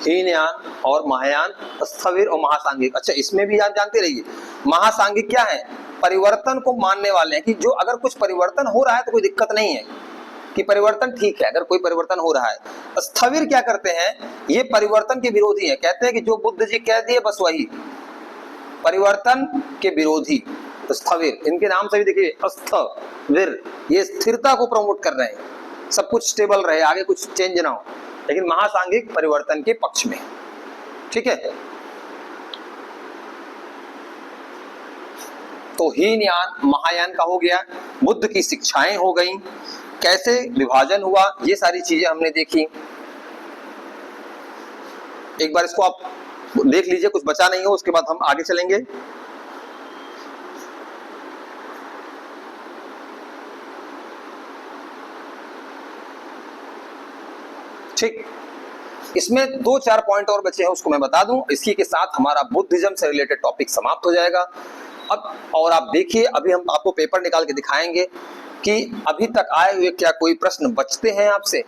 हीनयान और महायान, स्थविर और महासांघिक। अच्छा, इसमें भी आप जानते रहिए, महासांघिक क्या है? परिवर्तन को मानने वाले हैं कि जो अगर कुछ परिवर्तन हो रहा है तो कोई दिक्कत नहीं है, कि परिवर्तन ठीक है अगर कोई परिवर्तन हो रहा है। स्थविर क्या करते हैं? ये परिवर्तन के विरोधी है, कहते हैं कि जो बुद्ध जी कह दिए बस वही, परिवर्तन के विरोधी स्थविर। इनके नाम से भी देखिए स्थविर, ये स्थिरता को प्रमोट कर रहे हैं, सब कुछ स्टेबल रहे, आगे कुछ चेंज ना हो। लेकिन महासांघिक परिवर्तन के पक्ष में, ठीक है। तो हीनयान महायान का हो गया, बुद्ध की शिक्षाएं हो गई, कैसे विभाजन हुआ, ये सारी चीजें हमने देखी। एक बार इसको आप देख लीजिए, कुछ बचा नहीं हो, उसके बाद हम आगे चलेंगे। ठीक, इसमें 2-4 पॉइंट और बचे हैं, उसको मैं बता दूं। इसी के साथ हमारा बुद्धिज्म से रिलेटेड टॉपिक समाप्त हो जाएगा। अब और आप देखिए, अभी हम आपको पेपर निकाल के दिखाएंगे कि अभी तक आए हुए क्या कोई प्रश्न बचते हैं आपसे।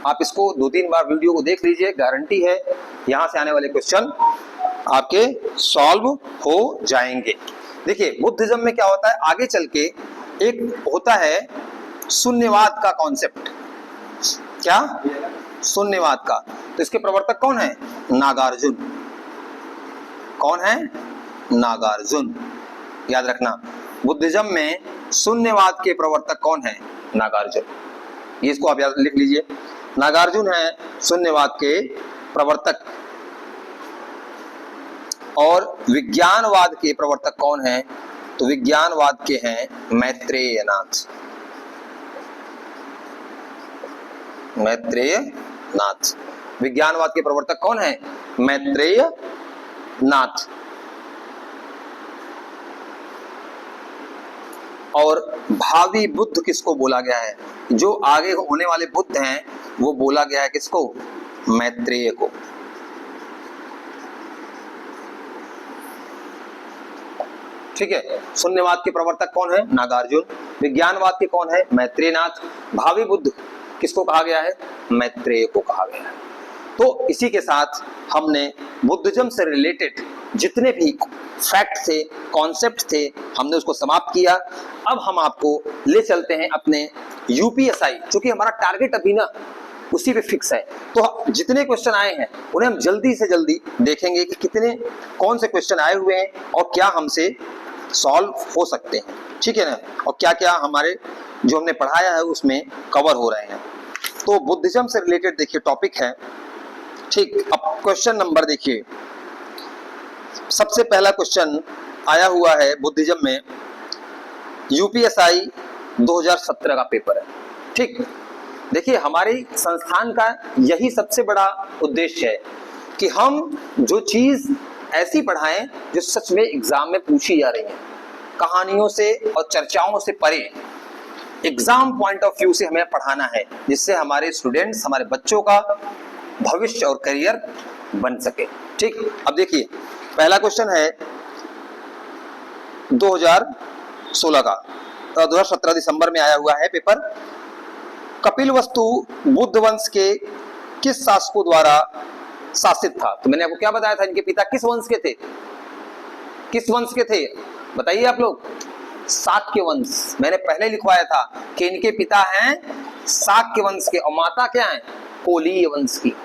आप इसको 2-3 बार वीडियो को देख लीजिए, गारंटी है यहां से आने वाले क्वेश्चन आपके सॉल्व हो जाएंगे। देखिए बुद्धिज्म में क्या होता है, आगे चल के एक होता है शून्यवाद का कॉन्सेप्ट। क्या? शून्यवाद का। तो इसके प्रवर्तक कौन है? नागार्जुन। कौन है? नागार्जुन। याद रखना, बुद्धिज्म में शून्यवाद के प्रवर्तक कौन है? नागार्जुन। ये इसको आप याद लिख लीजिए, नागार्जुन है शून्यवाद के प्रवर्तक। और विज्ञानवाद के प्रवर्तक कौन है? तो विज्ञानवाद के हैं मैत्रेयनाथ। मैत्रेयनाथ। विज्ञानवाद के प्रवर्तक कौन है? मैत्रेयनाथ। और भावी बुद्ध किसको बोला गया है? जो आगे होने वाले बुद्ध हैं वो बोला गया है किसको? मैत्रेय को। ठीक है, शून्यवाद के प्रवर्तक कौन है? नागार्जुन। विज्ञानवाद के कौन है? मैत्रेयनाथ। भावी बुद्ध किसको कहा गया है? मैत्रेय को कहा गया है। तो इसी के साथ हमने बुद्धिज्म से रिलेटेड जितने भी फैक्ट थे, कॉन्सेप्ट थे, हमने उसको समाप्त किया। अब हम आपको ले चलते हैं अपने यूपीएसआई, क्योंकि हमारा टारगेट अभी ना उसी पे फिक्स है। तो जितने क्वेश्चन आए हैं उन्हें हम जल्दी से जल्दी देखेंगे कि कितने कौन से क्वेश्चन आए हुए हैं और क्या हमसे सॉल्व हो सकते हैं, ठीक है ना, और क्या क्या हमारे जो हमने पढ़ाया है उसमें कवर हो रहे हैं। तो बुद्धिज्म से रिलेटेड देखिए टॉपिक है, ठीक। अब क्वेश्चन नंबर देखिए, सबसे पहला क्वेश्चन आया हुआ है बुद्धिज्म में, यूपीएसआई 2017 का पेपर है, ठीक। देखिए हमारे संस्थान का यही सबसे बड़ा उद्देश्य है कि हम जो चीज ऐसी पढ़ाएं जो सच में एग्जाम में पूछी जा रही है, कहानियों से और चर्चाओं से परे एग्जाम पॉइंट ऑफ व्यू से हमें पढ़ाना है, जिससे हमारे स्टूडेंट्स, हमारे बच्चों का भविष्य और करियर बन सके, ठीक। अब देखिए पहला क्वेश्चन है 2016 का, 2017 दिसंबर में आया हुआ है पेपर। कपिलवस्तु बुद्ध वंश के किस शासकों द्वारा शासित था? तो मैंने आपको क्या बताया था, इनके पिता किस वंश के थे? किस वंश के थे बताइए आप लोग? शाक्य वंश। मैंने पहले लिखवाया था कि इनके पिता हैं शाक्य वंश के और माता क्या है? कोलीय वंश की।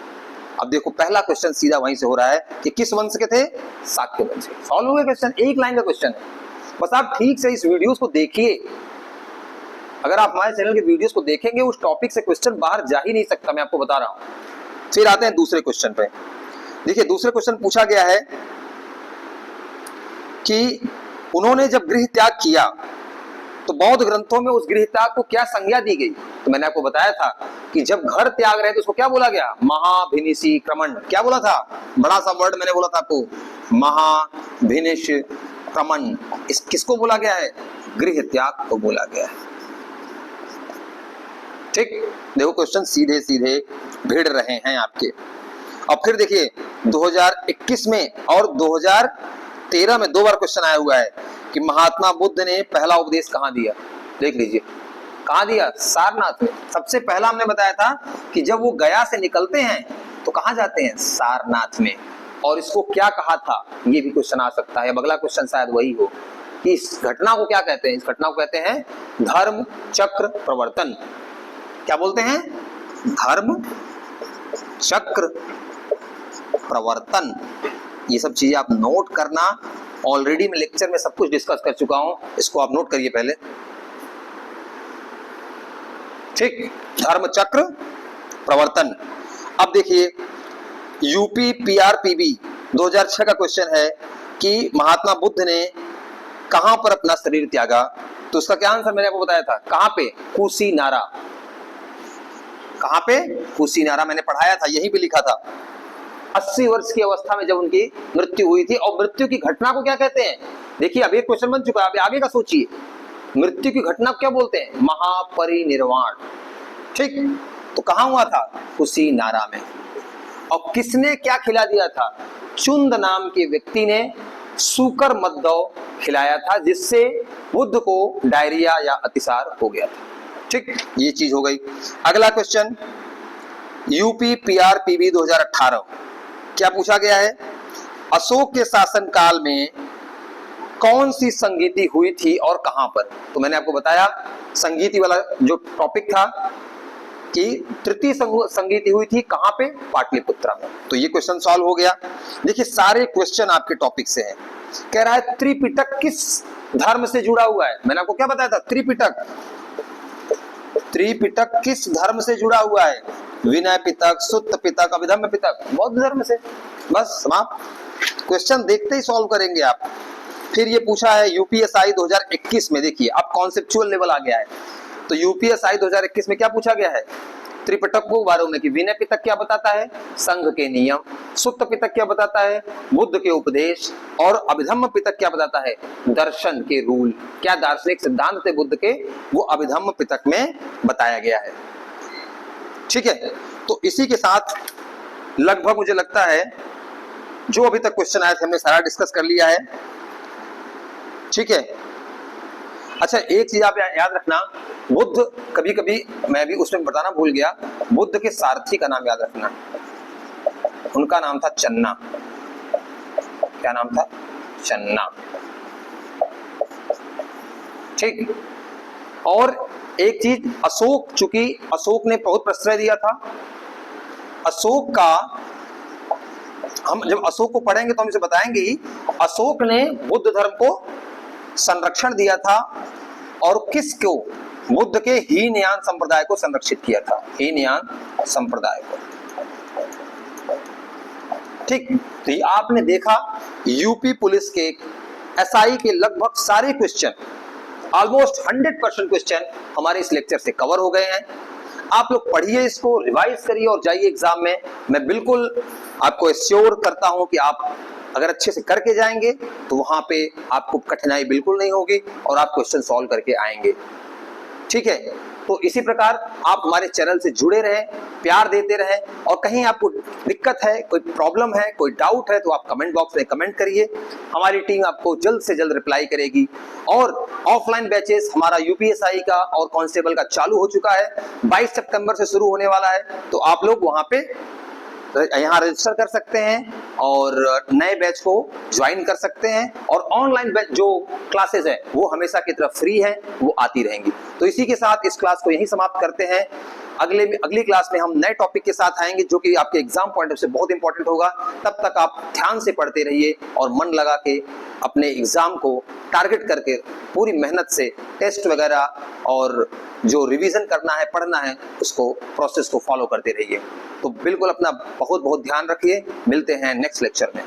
अब देखो पहला क्वेश्चन सीधा वहीं से हो रहा है कि किस वंश के थे? शाक्य वंश के। सॉल्व हो गया क्वेश्चन, एक लाइन का क्वेश्चन है। बस आप ठीक से इस वीडियोस को देखिए, अगर आप हमारे चैनल के वीडियोस को देखेंगे उस टॉपिक से क्वेश्चन बाहर जा ही नहीं सकता, मैं आपको बता रहा हूं। फिर आते हैं दूसरे क्वेश्चन पे। देखिए दूसरे क्वेश्चन पूछा गया है कि उन्होंने जब गृह त्याग किया तो बौद्ध ग्रंथों में उस गृह त्याग को क्या संज्ञा दी गई? तो मैंने आपको बताया था कि जब घर त्याग रहे तो उसको क्या बोला गया? महाभिनिषि क्रमण। क्या बोला था? बड़ा सा वर्ड मैंने बोला था आपको, महाभिनिष क्रमण। इस किसको बोला गया है? गृह त्याग को बोला गया है, ठीक। देखो क्वेश्चन सीधे सीधे भिड़ रहे हैं आपके। और फिर देखिए 2021 में और 2013 में 2 बार क्वेश्चन आया हुआ है कि महात्मा बुद्ध ने पहला उपदेश कहाँ दिया? देख लीजिए कहाँ दिया? सारनाथ में। सबसे पहला हमने बताया था कि जब वो गया से निकलते हैं तो कहाँ जाते हैं? सारनाथ में। और इसको क्या कहा था, ये भी क्वेश्चन आ सकता है। अगला क्वेश्चन शायद वही हो कि इस घटना को क्या कहते हैं? इस घटना को कहते हैं धर्म चक्र प्रवर्तन। क्या बोलते हैं? धर्म चक्र प्रवर्तन। ये सब चीजें आप नोट करना। ऑलरेडी मैं लेक्चर में सब कुछ डिस्कस कर चुका हूं, इसको आप नोट करिए पहले। ठीक, धर्म चक्र प्रवर्तन। अब देखिए यूपी पीआरपीबी 2006 का क्वेश्चन है कि महात्मा बुद्ध ने कहां पर अपना शरीर त्यागा? तो उसका क्या आंसर मैंने आपको बताया था, कहां पे? कुशीनारा। कहां पे? कुशीनारा। मैंने पढ़ाया था, यहीं पे लिखा था। 80 वर्ष की अवस्था में जब उनकी मृत्यु हुई थी। और मृत्यु की घटना को क्या कहते हैं? देखिए अब एक क्वेश्चन बन चुका है, अब आगे का सोचिए। मृत्यु की घटना को क्या बोलते हैं? महापरिनिर्वाण। ठीक, तो कहां हुआ था? कुशीनारा में। और किसने क्या खिला दिया था? चुंद नाम के व्यक्ति ने सूकर मद्दव खिलाया था, जिससे बुद्ध को डायरिया या अतिसार हो गया था। ठीक, ये चीज हो गई। अगला क्वेश्चन यूपी पीआरपीबी 2018 क्या पूछा गया है? अशोक के शासन काल में कौन सी संगीति हुई थी और कहां पर? तो मैंने आपको बताया संगीति वाला जो टॉपिक था कि तृतीय संगीति हुई थी कहां पे? पाटलिपुत्रा में। तो ये क्वेश्चन सॉल्व हो गया। देखिए सारे क्वेश्चन आपके टॉपिक से हैं। कह रहा है त्रिपिटक किस धर्म से जुड़ा हुआ है? मैंने आपको क्या बताया था? त्रिपिटक किस धर्म से जुड़ा हुआ है? विनय पिटक, सुत्त पिटक, अभिधम्म पिटक, बौद्ध धर्म से। बस समाप्त। क्वेश्चन देखते ही सॉल्व करेंगे आप। फिर ये पूछा है यूपीएसआई 2021 में। देखिए अब कॉन्सेप्चुअल लेवल आ गया है। तो यूपीएसआई 2021 में क्या पूछा गया है? त्रिपिटक को बारे में कि विनय पिटक क्या बताता है? संघ के नियम। सुत्त पिटक क्या बताता है? बुद्ध के उपदेश। और अभिधम्म पिटक क्या बताता है? दर्शन के रूल। क्या दार्शनिक सिद्धांत थे बुद्ध के, वो अभिधम्म पिटक में बताया गया है। ठीक है, तो इसी के साथ लगभग मुझे लगता है जो अभी तक क्वेश्चन आए थे हमने सारा डिस्कस कर लिया है। ठीक है, अच्छा एक चीज आप याद रखना, बुद्ध कभी कभी मैं भी उसमें बताना भूल गया, बुद्ध के सारथी का नाम याद रखना। उनका नाम था चन्ना। क्या नाम था? चन्ना। ठीक, और एक चीज अशोक, चूंकि अशोक ने बहुत प्रश्रय दिया था, अशोक का हम जब अशोक को पढ़ेंगे तो हम इसे बताएंगे ही। अशोक ने बुद्ध धर्म को संरक्षण दिया था और किसको? बुद्ध के हीनयान संप्रदाय को संरक्षित किया था। हीनयान संप्रदाय को। ठीक, तो आपने देखा यूपी पुलिस के एसआई के लगभग सारे क्वेश्चन, ऑलमोस्ट 100% क्वेश्चन हमारे इस लेक्चर से कवर हो गए हैं। आप लोग पढ़िए, इसको रिवाइज करिए और जाइए एग्जाम में। मैं बिल्कुल आपको एश्योर करता हूं कि आप अगर अच्छे से करके जाएंगे तो वहां पे आपको कठिनाई बिल्कुल नहीं होगी और आप क्वेश्चन सॉल्व करके आएंगे। ठीक है, तो इसी प्रकार आप हमारे चैनल से जुड़े रहें, प्यार देते रहें। और कहीं आपको दिक्कत है, कोई प्रॉब्लम है, कोई डाउट है तो आप कमेंट बॉक्स में कमेंट करिए। हमारी टीम आपको जल्द से जल्द रिप्लाई करेगी। और ऑफलाइन बैचेस हमारा यूपीएसआई का और कांस्टेबल का चालू हो चुका है, 22 सितंबर से शुरू होने वाला है। तो आप लोग वहां पे यहाँ रजिस्टर कर सकते हैं और नए बैच को ज्वाइन कर सकते हैं। और ऑनलाइन बैच जो क्लासेस है वो हमेशा की तरह फ्री है, वो आती रहेंगी। तो इसी के साथ इस क्लास को यहीं समाप्त करते हैं। अगली क्लास में हम नए टॉपिक के साथ आएंगे जो कि आपके एग्जाम पॉइंट ऑफ से बहुत इंपॉर्टेंट होगा। तब तक आप ध्यान से पढ़ते रहिए और मन लगा के अपने एग्जाम को टारगेट करके पूरी मेहनत से टेस्ट वगैरह और जो रिवीजन करना है, पढ़ना है, उसको प्रोसेस को फॉलो करते रहिए। तो बिल्कुल अपना बहुत बहुत ध्यान रखिए। मिलते हैं नेक्स्ट लेक्चर में।